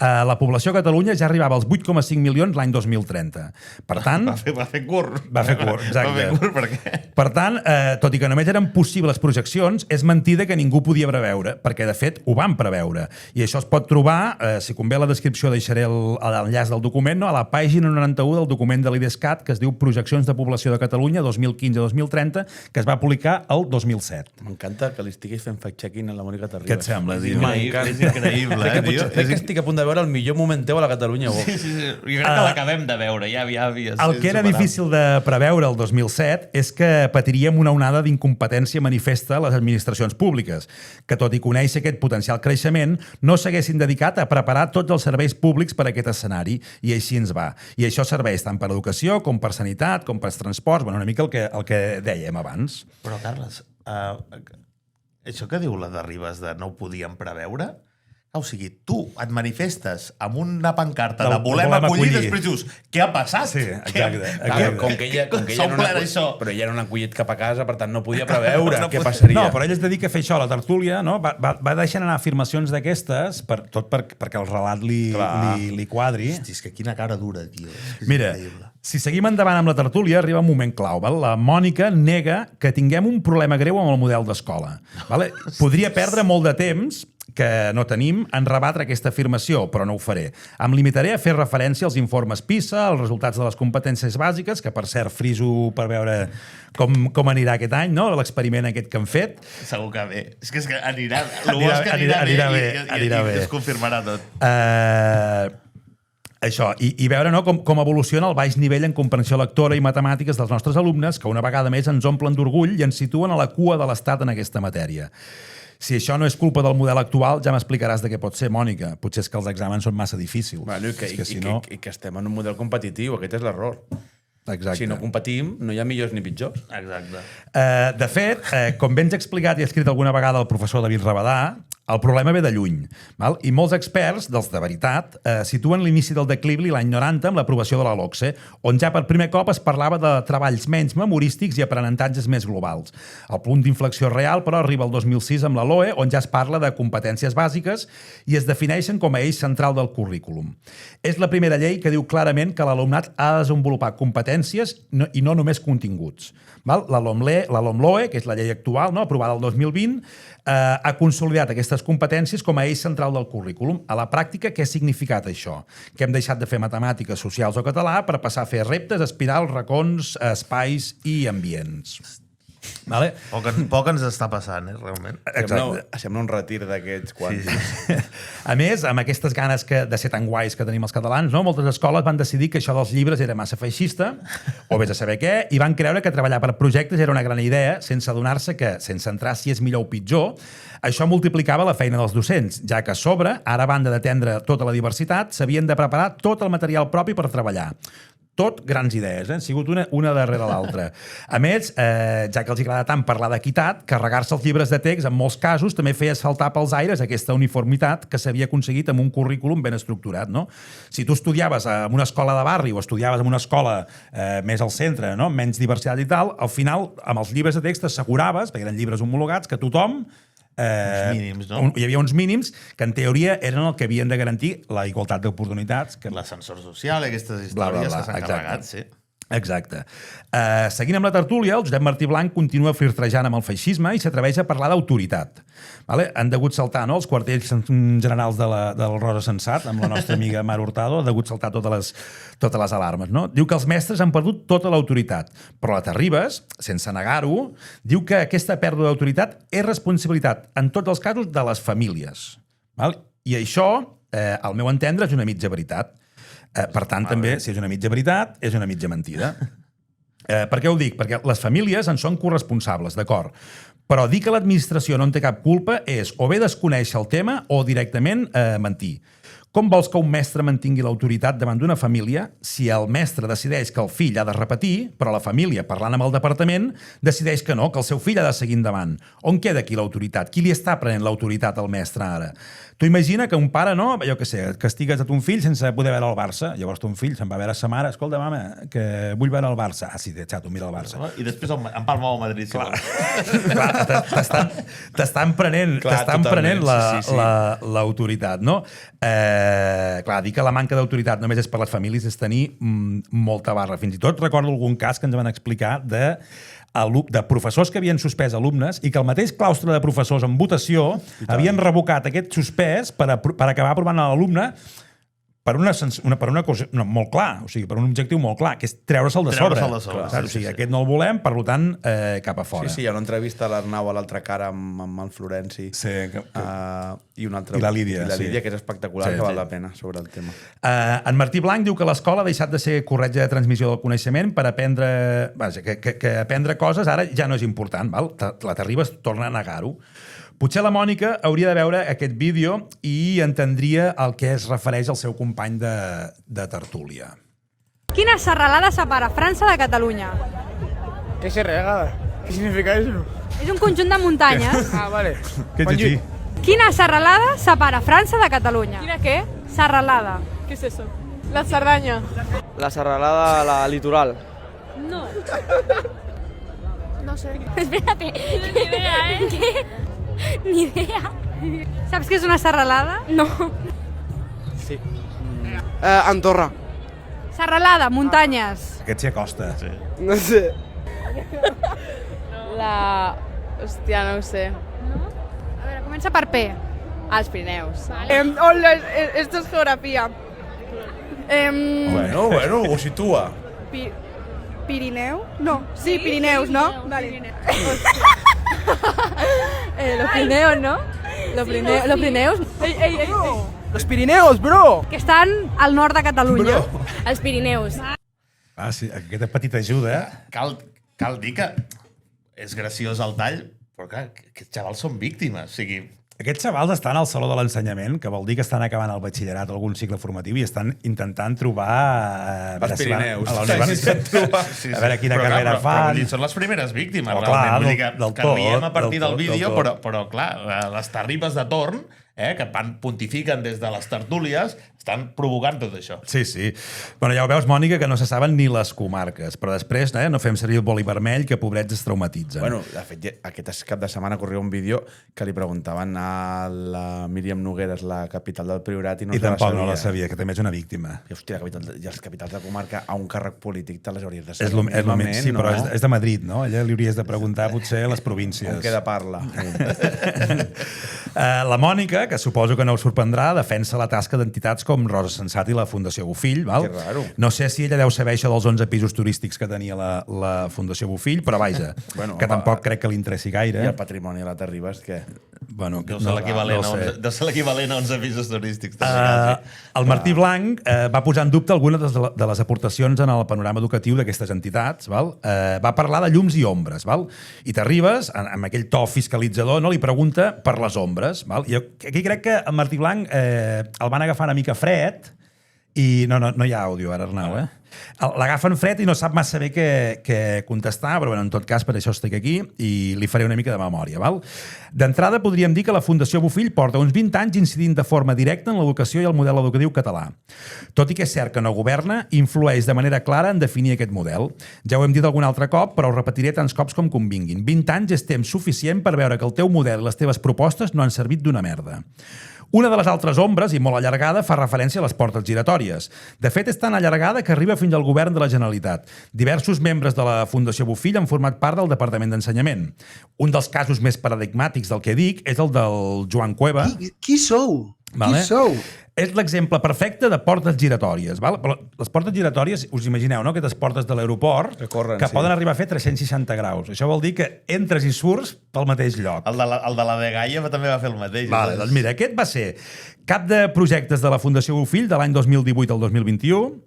la població a Catalunya ja arribava als 8,5 milions l'any 2030. Per tant... Va fer curt. Va fer curt, exacte. Va fer curt, per què? Per tant, tot i que només eren possibles projeccions, és mentida que ningú podia preveure, perquè de fet ho van preveure. I això es pot trobar, si convé a la descripció deixaré l'enllaç del document, no? A la pàgina 91 del document de l'IDESCAT, que es diu Projeccions de població de Catalunya 2015-2030, que es va publicar el 2007. M'encanta que li estiguis fent fact-checking a la Mònica Terribas. Què et sembla, tio? És increïble, tio. Crec que estic a punt de veure el millor moment teu a la Catalunya Vox. Sí. Jo crec que l'acabem de veure, ja havia... El que era difícil de preveure el 2007 és que patiríem una onada d'incompetència manifesta a les administracions públiques, que tot i conèixer aquest potencial creixement, no s'haguessin dedicat a preparar tots els serveis públics per a aquest escenari, i així ens va. I això serveix tant per educació, com per sanitat, com per transports, una mica el que dèiem abans. Però, Carles, això que diu la de Ribas de no ho podíem preveure... O sigui, tu et manifestes amb una pancarta de volem acollir, després dius, què ha passat? Sí, exacte. Clar, com que ella però ella era un acollit cap a casa, per tant no podia preveure què passaria. No, però ell es dedica a fer això, a la tertúlia, no? Va deixant anar afirmacions d'aquestes, perquè el relat li quadri. Hosti, és que quina cara dura, tio. Mira, si seguim endavant amb la tertúlia, arriba un moment clau. Val? La Mònica nega que tinguem un problema greu amb el model d'escola. Vale? Podria perdre molt de temps que no tenim en rebatre aquesta afirmació, però no ho faré. Em limitaré a fer referència als informes PISA, als resultats de les competències bàsiques, que per cert friso per veure com anirà aquest any, no? L'experiment aquest que han fet. Segur que bé. És que anirà bé i es confirmarà tot. Això, i veure no, com evoluciona el baix nivell en comprensió lectora i matemàtiques dels nostres alumnes, que una vegada més ens omplen d'orgull i ens situen a la cua de l'Estat en aquesta matèria. Si això no és culpa del model actual, ja m'explicaràs de què pot ser, Mònica. Potser és que els exàmens són massa difícils. Bueno, i que estem en un model competitiu, aquest és l'error. Exacte. Si no competim, no hi ha millors ni pitjors. Exacte. De fet, com ben ja explicat i ha escrit alguna vegada el professor David Rabadà, el problema ve de lluny. Val? I molts experts, dels de veritat, situen l'inici del declivi l'any 90 amb l'aprovació de la LOCSE, on ja per primer cop es parlava de treballs menys memorístics i aprenentatges més globals. El punt d'inflexió real, però, arriba el 2006 amb la LOE, on ja es parla de competències bàsiques i es defineixen com a eix central del currículum. És la primera llei que diu clarament que l'alumnat ha de desenvolupar competències i no només continguts. Val? La LOMLOE, que és la llei actual, no? Aprovada el 2020, ha consolidat aquestes competències com a eix central del currículum. A la pràctica, què ha significat això? Que hem deixat de fer matemàtiques, socials o català per passar a fer reptes, espirals, racons, espais i ambients. Vale? Poc ens està passant, realment. Sembla un retir d'aquests quants. Sí. A més, amb aquestes ganes de ser tan guais que tenim els catalans, no? Moltes escoles van decidir que això dels llibres era massa feixista, o vés a saber què, i van creure que treballar per projectes era una gran idea, sense adonar-se que, sense entrar si és millor o pitjor, això multiplicava la feina dels docents, ja que a sobre, ara a banda d'atendre tota la diversitat, s'havien de preparar tot el material propi per treballar. Tot grans idees, han sigut una darrere l'altra. A més, ja que els agrada tant parlar d'equitat, carregar-se els llibres de text en molts casos també feia saltar pels aires aquesta uniformitat que s'havia aconseguit amb un currículum ben estructurat. No? Si tu estudiaves en una escola de barri o estudiaves en una escola més al centre, no? Menys diversitat i tal, al final, amb els llibres de text t'asseguraves, perquè eren llibres homologats, que tothom mínims, no? Hi havia uns mínims que en teoria eren el que havien de garantir la igualtat d'oportunitats. L'ascensor social, aquestes històries que s'han carregat, sí. Exacte. Seguint amb la tertúlia, el Josep Martí Blanc continua flirtrejant amb el feixisme i s'atreveix a parlar d'autoritat. Vale? Han degut saltar els quartells generals del Rosa Sensat, amb la nostra amiga Mar Hurtado, ha degut saltar totes les alarmes. No? Diu que els mestres han perdut tota l'autoritat, però la Terribas, sense negar-ho, diu que aquesta pèrdua d'autoritat és responsabilitat, en tots els casos, de les famílies. Val? I això, al meu entendre, és una mitja veritat. Per tant, també, si és una mitja veritat, és una mitja mentida. Per què ho dic? Perquè les famílies en són corresponsables, d'acord. Però dir que l'administració no en té cap culpa és o bé desconèixer el tema o directament mentir. Com vols que un mestre mantingui l'autoritat davant d'una família si el mestre decideix que el fill ha de repetir, però la família, parlant amb el departament, decideix que no, que el seu fill ha de seguir endavant? On queda aquí l'autoritat? Qui li està prenent l'autoritat al mestre ara? Tu imagina que un pare, no, jo què sé, castigues a ton fill sense poder veure el Barça. Llavors ton fill se'n va a veure sa mare, escolta, mama, que vull veure el Barça. Ah, sí, xato, mira el Barça. I després em palma el Madrid. T'estan prenent l'autoritat, no? clar, dir que la manca d'autoritat només és per les famílies és tenir molta barra. Fins i tot recordo algun cas que ens van explicar de professors que havien suspès alumnes i que el mateix claustre de professors en votació havien revocat aquest suspès per acabar aprovant a l'alumne per una cosa molt clar, o sigui, per un objectiu molt clar, que és treure'l de sobre. O sigui, aquest no el volem, per tant, cap a fora. Sí, hi ha una entrevista a l'Arnau a l'altra cara amb el Florenci i una altra... I la Lídia. I la Lídia, que és espectacular, que val la pena sobre el tema. En Martí Blanc diu que l'escola ha deixat de ser corretja de transmissió del coneixement per aprendre... Vaja, que aprendre coses ara ja no és important, val? La Terribas torna a negar-ho. Potser la Mònica hauria de veure aquest vídeo i entendria el que es refereix al seu company de tertúlia. Quina serralada separa França de Catalunya? ¿Qué serralada? ¿Qué significa eso? És un conjunt de muntanyes. Vale. Què ets aquí? Quina serralada separa França de Catalunya? ¿Quina qué? Serralada. ¿Qué es eso? La Cerdaña. La serralada, la litoral. No. No sé. Espérate. Ni idea, ¿Qué? Ni idea. Saps què és una serralada? No. Sí. Andorra. Serralada, muntanyes. Aquest s'hi acosta. Sí. No sé. Hòstia, no ho sé. No? A veure, comença per P. Els Pirineus. Hola, esto es geografía. Bueno, ho situa. ¿Pirineo? No. Sí, Pirineus, ¿no? Vale. Los Pirineos, ¿no? Los Pirineus. Ei. Los Pirineos, bro! Que estan al nord de Catalunya. Els Pirineus. Sí, aquesta petita ajuda. Cal dir que és graciós el tall, però clar, aquests xavals són víctimes. O sigui, aquests xavals estan al Saló de l'Ensenyament, que vol dir que estan acabant el batxillerat o algun cicle formatiu i estan intentant trobar... Els Pirineus. A la universitat. A veure quina carrera fan. Però són les primeres víctimes, Oh, realment. clar, Vull dir que riem a partir del del vídeo, tot. però clar, les terribes de torn, que pontifiquen des de les tertúlies, estan provocant tot això. Sí. Bueno, ja ho veus, Mònica, que no se saben ni les comarques, però després no fem servir el boli vermell, que pobrets es traumatitzen. Bueno, de fet, aquest cap de setmana corria un vídeo que li preguntaven a la Míriam Nogueres, la capital del Priorat, I tampoc no la sabia, que també és una víctima. I, hòstia, i els capitals de comarca a un càrrec polític te les hauries de És saber. sí, però és de Madrid, no? Allà li hauries de preguntar, potser, a les províncies. On queda parla. La Mònica, que suposo que no us sorprendrà, defensa la tasca d'entitats com Rosa Sensat i la Fundació Bofill. Val? Que raro. No sé si ella deu saber això dels 11 pisos turístics que tenia la Fundació Bofill, però vaja, que tampoc crec que li interessi gaire. I el patrimoni de la Terribas, què? Bueno, Deu ser l'equivalent a 11 pisos turístics. El Martí Blanc va posar en dubte algunes de les aportacions en el panorama educatiu d'aquestes entitats. Val? Va parlar de llums i ombres. Val? I t'arribes, amb aquell to fiscalitzador, no, li pregunta per les ombres. Val? I aquí crec que el Martí Blanc el van agafar una mica fred i no hi ha àudio ara, Arnau, l'agafen fred i no sap massa bé què contestar, però bueno, en tot cas per això estic aquí i li faré una mica de memòria. D'entrada podríem dir que la Fundació Bofill porta uns 20 anys incidint de forma directa en l'educació i el model educatiu català. Tot i que és cert que no governa, influeix de manera clara en definir aquest model. Ja ho hem dit algun altre cop, però ho repetiré tants cops com convinguin. 20 anys és temps suficient per veure que el teu model i les teves propostes no han servit d'una merda. Una de les altres ombres, i molt allargada, fa referència a les portes giratòries. De fet, és tan allargada que arriba fins al govern de la Generalitat. Diversos membres de la Fundació Bofill han format part del Departament d'Ensenyament. Un dels casos més paradigmàtics del que dic és el del Joan Cueva. Qui sou? Vale? Qui sou? És l'exemple perfecte de portes giratòries. Val? Però les portes giratòries, us imagineu, no? Aquestes portes de l'aeroport que poden arribar a fer 360 graus. Això vol dir que entres i surts pel mateix lloc. El de la de Gaia també va fer el mateix. Vale, doncs mira, aquest va ser cap de projectes de la Fundació Bofill de l'any 2018 al 2021.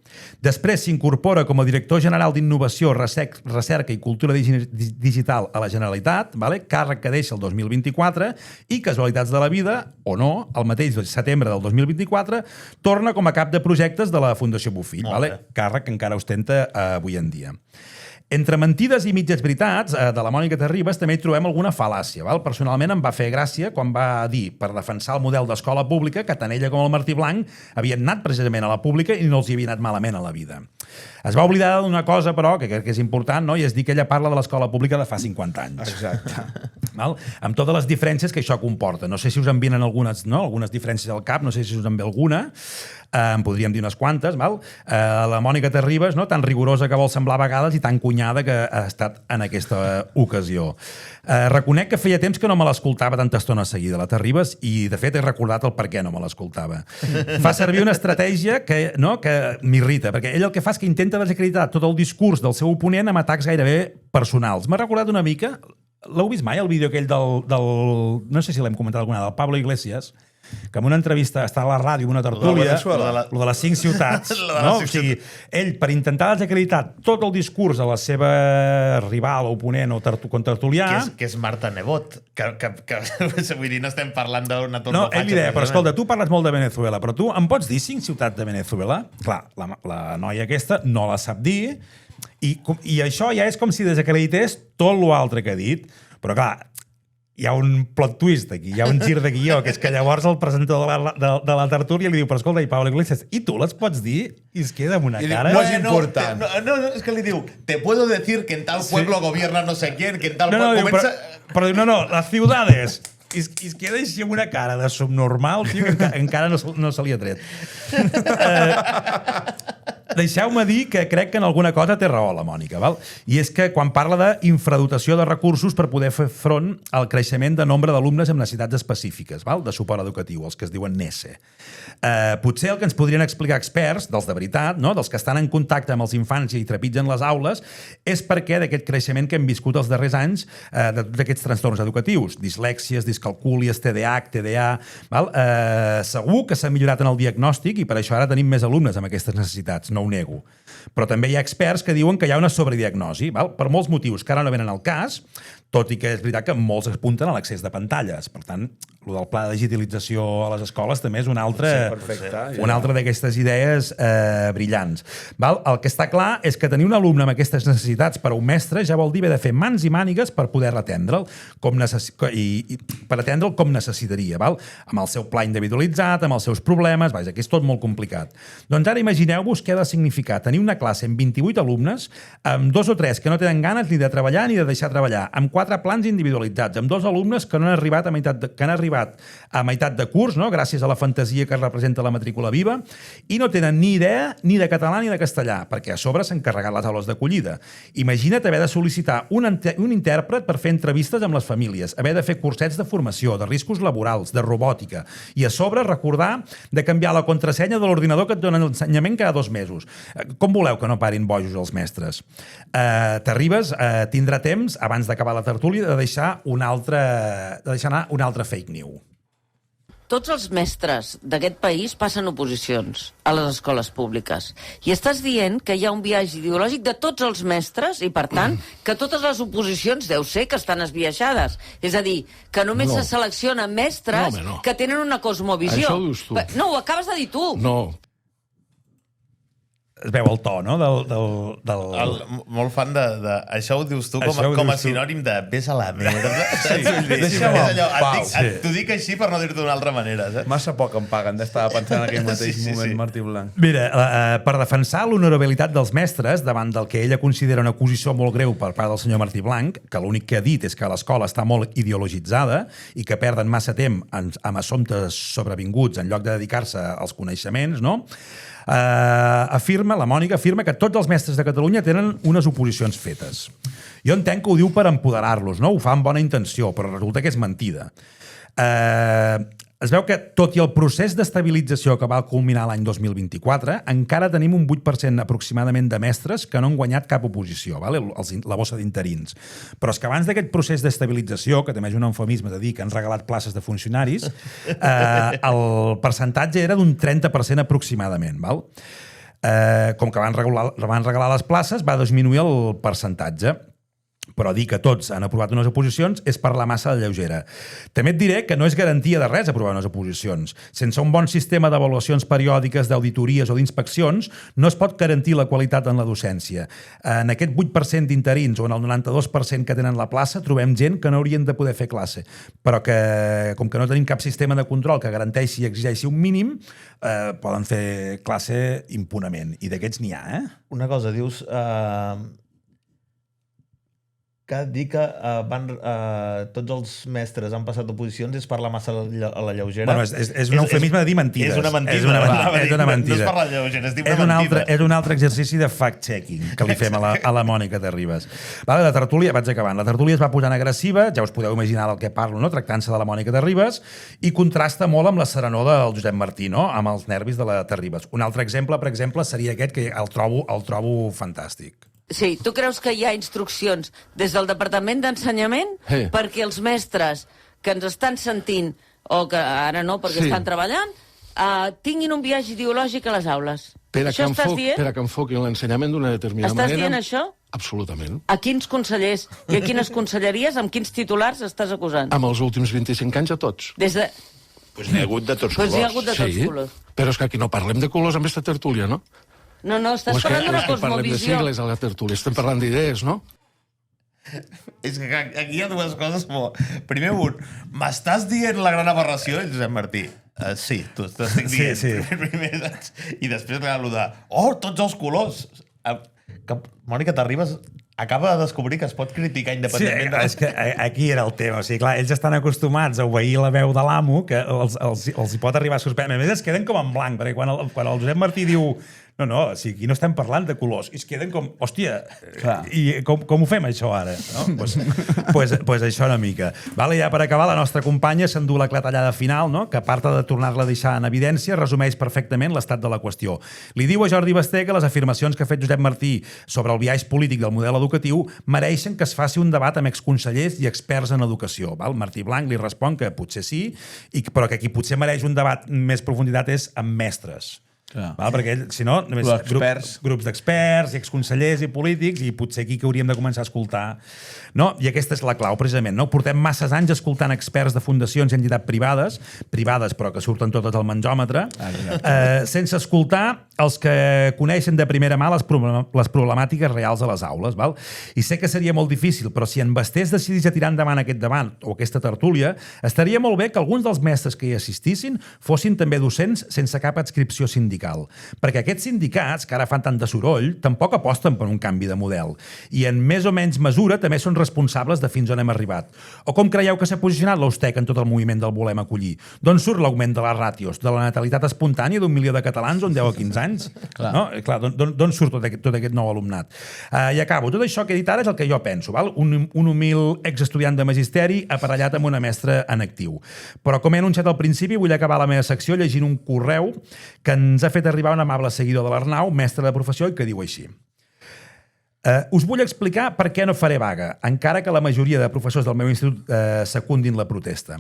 Després s'incorpora com a director general d'Innovació, Recerca i Cultura Digital a la Generalitat, vale? Càrrec que deixa el 2024 i, casualitats de la vida, o no, el mateix setembre del 2024, torna com a cap de projectes de la Fundació Bofill, vale? Càrrec que encara ostenta avui en dia. Entre mentides i mitges veritats de la Mònica Terribas també hi trobem alguna fal·làcia. Val? Personalment em va fer gràcia quan va dir, per defensar el model d'escola pública, que tant ella com el Martí Blanc havien anat precisament a la pública i no els hi havia anat malament a la vida. Es va oblidar d'una cosa, però, que crec que és important, no? I és dir que ella parla de l'escola pública de fa 50 anys. Exacte. Val? Amb totes les diferències que això comporta. No sé si us en venen algunes diferències al cap, no sé si us en ve alguna, en podríem dir unes quantes. Val? La Mònica Terribas, no? Tan rigorosa que vol semblar a vegades i tan cunyada que ha estat en aquesta ocasió. Reconec que feia temps que no me l'escoltava tanta estona seguida, la Terribas, i de fet he recordat el per què no me l'escoltava. Fa servir una estratègia que m'irrita, perquè ell el que fa és que intenta desacreditar tot el discurs del seu oponent amb atacs gairebé personals. M'ha recordat una mica. L'heu vist mai, el vídeo aquell del... No sé si l'hem comentat alguna, del Pablo Iglesias, que en una entrevista està a la ràdio, en una tertúlia, lo de les 5 ciutats, no? O sigui, ell, per intentar desacreditar tot el discurs de la seva rival, oponent o contertulià... Que és Marta Nebot, que vull dir, no estem parlant d'una torna fatxa. No, ell li deia, però escolta, tu parles molt de Venezuela, però tu em pots dir 5 ciutats de Venezuela? Clar, la noia aquesta no la sap dir, i això ja és com si desacredités tot l'altre que ha dit. Però clar, hi ha un plot twist aquí, hi ha un gir de guió, que és que llavors el presentador de la tertúlia li diu, però escolta, i Pablo Iglesias, i tu les pots dir? I es queda amb una cara... No és important. No, és que li diu, te puedo decir que en tal pueblo gobierna no sé quién, que en tal pueblo... Però no, las ciudades... I es queda així amb una cara de subnormal, tio, que encara no se li ha tret. Deixeu-me dir que crec que en alguna cosa té raó la Mònica, val? I és que quan parla d'infradotació de recursos per poder fer front al creixement de nombre d'alumnes amb necessitats específiques, val? De suport educatiu, els que es diuen NESE. Potser el que ens podrien explicar experts, dels de veritat, no? Dels que estan en contacte amb els infants i trepitgen les aules, és perquè d'aquest creixement que hem viscut els darrers anys de tots aquests trastorns educatius, dislèxies, discalcúlies, TDA, val? Segur que s'ha millorat en el diagnòstic i per això ara tenim més alumnes amb aquestes necessitats, no ho nego. Però també hi ha experts que diuen que hi ha una sobrediagnosi, val? Per molts motius que ara no venen al cas, tot i que és veritat que molts apunten a l'accés de pantalles. Per tant, el del pla de digitalització a les escoles també és una altra d'aquestes idees brillants. Val? El que està clar és que tenir un alumne amb aquestes necessitats per a un mestre ja vol dir haver de fer mans i mànigues per poder atendre'l com necessitaria, val? Amb el seu pla individualitzat, amb els seus problemes, vaja, que és tot molt complicat. Doncs ara imagineu-vos què ha de significar tenir una classe amb 28 alumnes, amb 2 o 3 que no tenen ganes ni de treballar ni de deixar treballar, amb 4 plans individualitzats, amb 2 alumnes que no han arribat a meitat de curs, no? Gràcies a la fantasia que representa la matrícula viva, i no tenen ni idea ni de català ni de castellà, perquè a sobre s'han carregat les aules d'acollida. Imagina't haver de sol·licitar un intèrpret per fer entrevistes amb les famílies, haver de fer cursets de formació, de riscos laborals, de robòtica, i a sobre recordar de canviar la contrasenya de l'ordinador que et donen l'ensenyament cada 2 mesos. Com voleu que no parin bojos els mestres? Terribas tindrà temps, abans d'acabar la tertúlia, de deixar anar un altre fake news. Tots els mestres d'aquest país passen oposicions a les escoles públiques. I estàs dient que hi ha un biaix ideològic de tots els mestres i, per tant, que totes les oposicions deu ser que estan esbiaixades. És a dir, que només se seleccionen mestres que tenen una cosmovisió. Això ho dius tu. No, ho acabes de dir tu. No. Es veu el to, no? Molt fan de... Això ho dius tu com a sinònim de vés a la merda. Deixa'm en pau. T'ho dic així per no dir-t'ho d'una altra manera. Massa poc em paguen d'estar pensant en aquell mateix moment, Martí Blanc. Mira, per defensar l'honorabilitat dels mestres davant del que ella considera una acusació molt greu per part del senyor Martí Blanc, que l'únic que ha dit és que l'escola està molt ideologitzada i que perden massa temps amb assumptes sobrevinguts en lloc de dedicar-se als coneixements, no? La Mònica afirma que tots els mestres de Catalunya tenen unes oposicions fetes. Jo entenc que ho diu per empoderar-los, no? Ho fa amb bona intenció, però resulta que és mentida. Es veu que, tot i el procés d'estabilització que va culminar l'any 2024, encara tenim un 8% aproximadament de mestres que no han guanyat cap oposició, vale? La bossa d'interins. Però és que abans d'aquest procés d'estabilització, que també és un eufemisme de dir que han regalat places de funcionaris, el percentatge era d'un 30% aproximadament, val? Com que van regalar les places, va disminuir el percentatge. però dir que tots han aprovat unes oposicions és parlar massa de lleugera. També et diré que no és garantia de res aprovar unes oposicions. Sense un bon sistema d'avaluacions periòdiques, d'auditories o d'inspeccions, no es pot garantir la qualitat en la docència. En aquest 8% d'interins o en el 92% que tenen la plaça trobem gent que no haurien de poder fer classe, però que, com que no tenim cap sistema de control que garanteixi i exigeixi un mínim, poden fer classe impunament. I d'aquests n'hi ha, Una cosa, dius... que dir que tots els mestres han passat oposicions és parlar massa a la lleugera. Bueno, és un eufemisme de dir mentides. És una mentida. És una mentida. No és parlar lleugera, és dir una mentida. És un altre exercici de fact-checking que li fem a la Mònica Terribas. La tertúlia, vaig acabant, la tertúlia es va posant agressiva, ja us podeu imaginar del que parlo, no? Tractant-se de la Mònica Terribas, i contrasta molt amb la serenor del Josep Martí, no? Amb els nervis de la Terribas. Un altre exemple, per exemple, seria aquest, que el trobo fantàstic. Sí, tu creus que hi ha instruccions des del Departament d'Ensenyament perquè els mestres que ens estan sentint, o que ara no perquè estan treballant, tinguin un viatge ideològic a les aules? Això estàs dient? Per a que enfoquin l'ensenyament d'una determinada manera. Estàs dient això? Absolutament. A quins consellers i a quines conselleries, amb quins titulars estàs acusant? Amb els últims 25 anys a tots. Des de... Pues n'hi ha hagut de tots colors. N'hi ha hagut de tots colors. Però és que aquí no parlem de colors amb aquesta tertúlia, no? No, estàs parlant d'una cosmovisió. Parlem de sigles a la tertúlia, estem parlant d'idees, no? És que aquí hi ha dues coses. Primer m'estàs dient la gran aberració, Josep Martí? Sí, t'ho estic dient. Sí. I després allò de... tots els colors! Mònica Terribas acaba de descobrir que es pot criticar independentment és que aquí era el tema. O sigui, clar, ells estan acostumats a obeir la veu de l'amo, que els hi pot arribar a sorprendre. A més, es queden com en blanc, perquè quan el Josep Martí diu no, o sigui, aquí no estem parlant de colors, i es queden com, hòstia, i com ho fem això ara? No? Pues això una mica. Vale, ja per acabar, la nostra companya s'endú la clatellada final, no? Que a part de tornar-la a deixar en evidència, resumeix perfectament l'estat de la qüestió. Li diu a Jordi Basté que les afirmacions que ha fet Josep Martí sobre el biaix polític del model educatiu mereixen que es faci un debat amb exconsellers i experts en educació. Val? Martí Blanc li respon que potser sí, però que qui potser mereix un debat més profunditat és amb mestres. Val? Perquè si no, només grups d'experts i exconsellers i polítics, i potser aquí que hauríem de començar a escoltar. No? I aquesta és la clau, precisament. No? Portem masses anys escoltant experts de fundacions i entitats privades però que surten totes al menjòmetre, sense escoltar els que coneixen de primera mà les problemàtiques reals a les aules. Val? I sé que seria molt difícil, però si en Basté es decidís a tirar endavant aquest debat o aquesta tertúlia, estaria molt bé que alguns dels mestres que hi assistissin fossin també docents sense cap adscripció sindical. Perquè aquests sindicats, que ara fan tant de soroll, tampoc aposten per un canvi de model. I en més o menys mesura també són responsables de fins on hem arribat. O com creieu que s'ha posicionat l'Austec en tot el moviment del volem acollir? D'on surt l'augment de les ràtios? De la natalitat espontània d'1 milió de catalans on 10 a 15 anys? No? Clar, d'on surt tot aquest nou alumnat? I acabo. Tot això que he dit ara és el que jo penso. Val? Un humil exestudiant de magisteri aparellat amb una mestra en actiu. Però com he anunciat al principi, vull acabar la meva secció llegint un correu que ens ha fet arribar un amable seguidor de l'Arnau, mestre de professió, i que diu així. Us vull explicar per què no faré vaga, encara que la majoria de professors del meu institut secundin la protesta.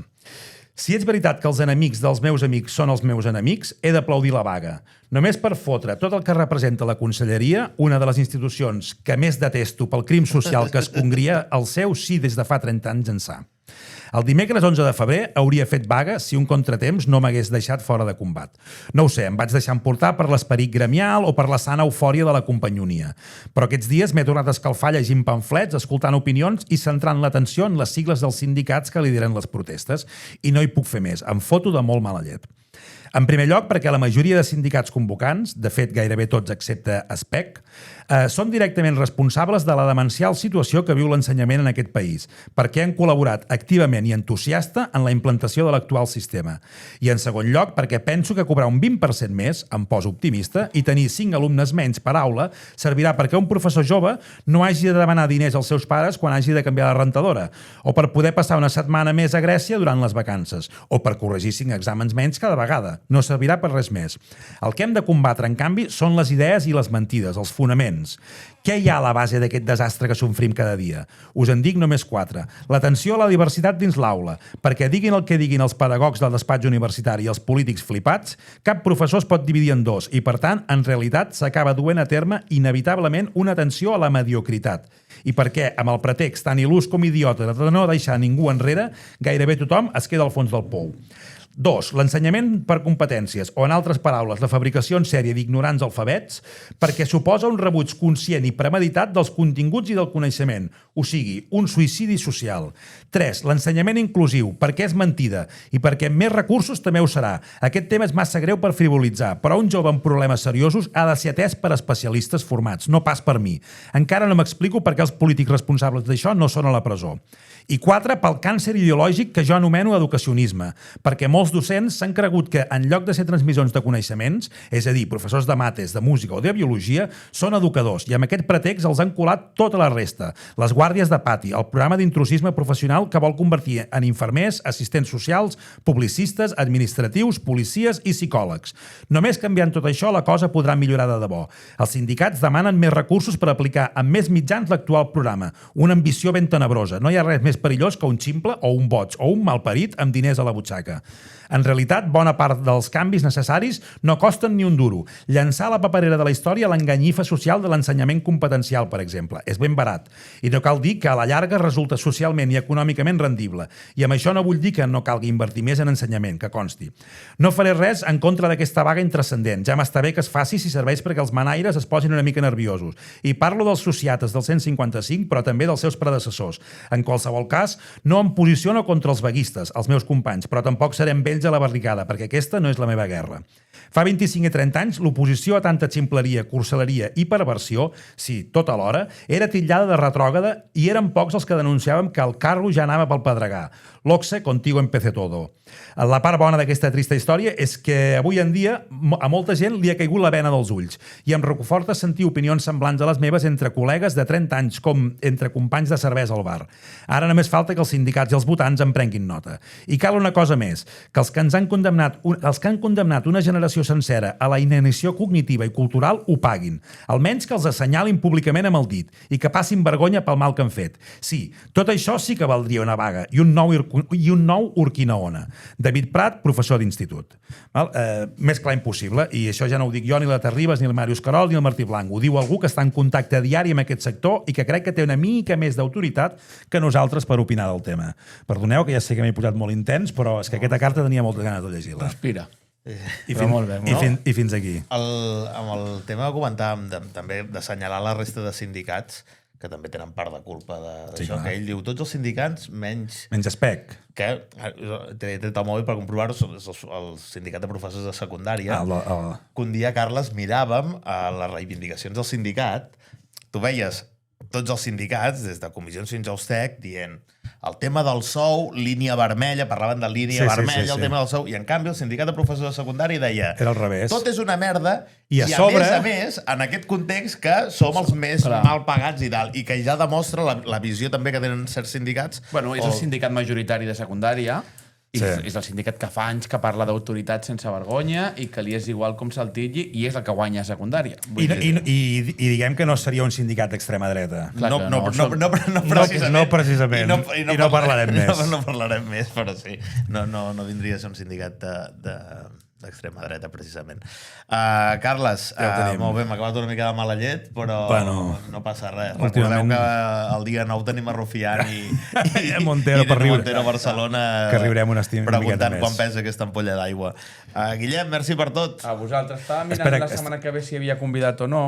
Si és veritat que els enemics dels meus amics són els meus enemics, he d'aplaudir la vaga. Només per fotre tot el que representa la Conselleria, una de les institucions que més detesto pel crim social que es congria, el seu sí des de fa 30 anys ençà. El dimecres 11 de febrer hauria fet vaga si un contratemps no m'hagués deixat fora de combat. No ho sé, em vaig deixar emportar per l'esperit gremial o per la sana eufòria de la companyonia. Però aquests dies m'he tornat a escalfar llegint pamflets, escoltant opinions i centrant l'atenció en les sigles dels sindicats que lideren les protestes. I no hi puc fer més, em foto de molt mala llet. En primer lloc, perquè la majoria de sindicats convocants, de fet gairebé tots excepte ASPEC, són directament responsables de la demencial situació que viu l'ensenyament en aquest país, perquè han col·laborat activament i entusiasta en la implantació de l'actual sistema. I en segon lloc, perquè penso que cobrar un 20% més, em poso optimista, i tenir 5 alumnes menys per aula servirà perquè un professor jove no hagi de demanar diners als seus pares quan hagi de canviar la rentadora, o per poder passar una setmana més a Grècia durant les vacances, o per corregir 5 exàmens menys cada vegada, no servirà per res més. El que hem de combatre, en canvi, són les idees i les mentides, els fonaments. Què hi ha a la base d'aquest desastre que sofrim cada dia? Us en dic només 4. L'atenció a la diversitat dins l'aula, perquè diguin el que diguin els pedagogs del despatx universitari i els polítics flipats, cap professor es pot dividir en dos i, per tant, en realitat s'acaba duent a terme inevitablement una atenció a la mediocritat. I perquè, amb el pretext tan il·lús com idiota de no deixar ningú enrere, gairebé tothom es queda al fons del pou. 2. L'ensenyament per competències, o en altres paraules, la fabricació en sèrie d'ignorants alfabets, perquè suposa un rebuig conscient i premeditat dels continguts i del coneixement, o sigui, un suïcidi social. 3. L'ensenyament inclusiu, perquè és mentida, i perquè amb més recursos també ho serà. Aquest tema és massa greu per frivolitzar, però un jove amb problemes seriosos ha de ser atès per especialistes formats, no pas per mi. Encara no m'explico per què els polítics responsables d'això no són a la presó. I 4, pel càncer ideològic que jo anomeno educacionisme, perquè molts docents s'han cregut que, en lloc de ser transmissors de coneixements, és a dir, professors de mates, de música o de biologia, són educadors, i amb aquest pretext els han colat tota la resta. Les guàrdies de pati, el programa d'intrusisme professional que vol convertir en infermers, assistents socials, publicistes, administratius, policies i psicòlegs. Només canviant tot això, la cosa podrà millorar de debò. Els sindicats demanen més recursos per aplicar amb més mitjans l'actual programa, una ambició ben tenebrosa. No hi ha res més perillós que un ximple o un boig o un malparit amb diners a la butxaca. En realitat, bona part dels canvis necessaris no costen ni un duro. Llançar a la paperera de la història l'enganyifa social de l'ensenyament competencial, per exemple. És ben barat. I no cal dir que a la llarga resulta socialment i econòmicament rendible. I amb això no vull dir que no calgui invertir més en ensenyament, que consti. No faré res en contra d'aquesta vaga intrascendent. Ja m'està bé que es faci si serveix perquè els manaires es posin una mica nerviosos. I parlo dels sociates del 155, però també dels seus predecessors. En qualsevol cas, no em posiciono contra els vaguistes, els meus companys, però tampoc serem vells a la barricada, perquè aquesta no és la meva guerra. Fa 25 i 30 anys, l'oposició a tanta ximpleria, cursaleria i perversió, sí, tot alhora, era titllada de retrògrada i eren pocs els que denunciàvem que el carro ja anava pel pedregar. L'Oxe, contigo empecé todo. La part bona d'aquesta trista història és que avui en dia a molta gent li ha caigut la bena dels ulls i em reconforta sentir opinions semblants a les meves entre col·legues de 30 anys com entre companys de cervesa al bar. Ara només falta que els sindicats i els votants en prenguin nota. I cal una cosa més, que els que han condemnat una generació sencera a la inanició cognitiva i cultural ho paguin. Almenys que els assenyalin públicament amb el dit i que passin vergonya pel mal que han fet. Sí, tot això sí que valdria una vaga i un nou Urquinaona. David Prat, professor d'institut. Més clar impossible, i això ja no ho dic jo, ni la Terribas, ni el Màrius Carol, ni el Martí Blanc. Ho diu algú que està en contacte diari amb aquest sector i que crec que té una mica més d'autoritat que nosaltres per opinar del tema. Perdoneu, que ja sé que m'he posat molt intens, però és que aquesta carta tenia moltes ganes de llegir-la. Respira. I fins aquí. Amb el tema que comentàvem també d'assenyalar la resta de sindicats, que també tenen part de culpa d'això, que ell diu, tots els sindicats menys Espec. Que t'he tret el mòbil per comprovar-ho, és el sindicat de professors de secundària, que un dia, Carles, miràvem les reivindicacions del sindicat, tu veies tots els sindicats, des de comissions fins a Ustec, dient el tema del sou, línia vermella, parlaven de línia vermella, el tema del sou, i en canvi el sindicat de professors de secundària deia era al revés. Tot és una merda, i a sobre, a més, en aquest context que som els més mal pagats i tal, i que ja demostra la visió també que tenen certs sindicats. Bueno, és el sindicat majoritari de secundària, i és el sindicat que fa anys que parla d'autoritat sense vergonya i que li és igual com se'l titlli i és el que guanya a secundària. I diguem que no seria un sindicat d'extrema dreta. No precisament. I no parlarem més. No parlarem més, però sí. No vindria a ser un sindicat d'extrema dreta, precisament. Carles, molt bé, m'ha acabat una mica de mala llet, però no passa res. Recordeu que el dia 9 tenim a Rufián i Montero a Barcelona, que riurem una miqueta més. Preguntant quan pesa aquesta ampolla d'aigua. Guillem, merci per tot. A vosaltres. Estava mirant la setmana que ve si havia convidat o no,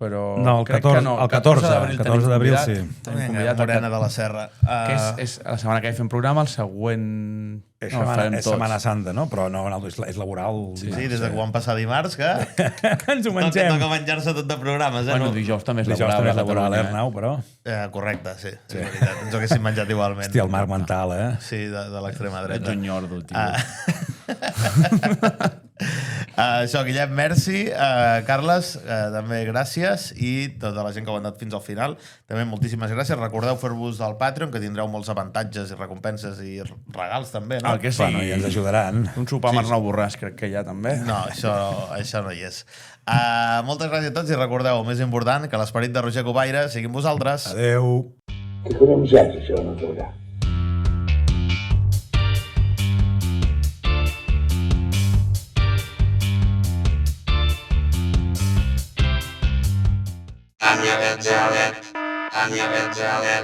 però crec que no. El 14 d'abril sí. Tenim convidat Morena de la Serra. És la setmana que ve fem programa, el següent... És Setmana Santa, no? Però no, és laboral. Sí, des de que vam passar dimarts, que ens ho mengem. Toca menjar-se tot de programes. Bueno, dijous també és laboral. Dijous també és laboral, Arnau, però... Correcte, sí. És veritat. Ens ho haguéssim menjat igualment. Hòstia, el marc mental, eh? Sí, de l'extrema dreta. Ets un nyordo, tio. Això, Guillem, merci. Carles, també gràcies. I tota la gent que ho ha anat fins al final, també moltíssimes gràcies. Recordeu fer-vos del Patreon, que tindreu molts avantatges i recompenses i regals, també, no? El que sí. Bueno, i ens ajudaran. Un sopar amb Arnau Borràs, crec que hi ha, també. No, això no hi és. Moltes gràcies a tots i recordeu, el més important, que l'esperit de Roger Cobaire sigui amb vosaltres. Adeu. Economitzats, això no t'haurà. I'm your angelic.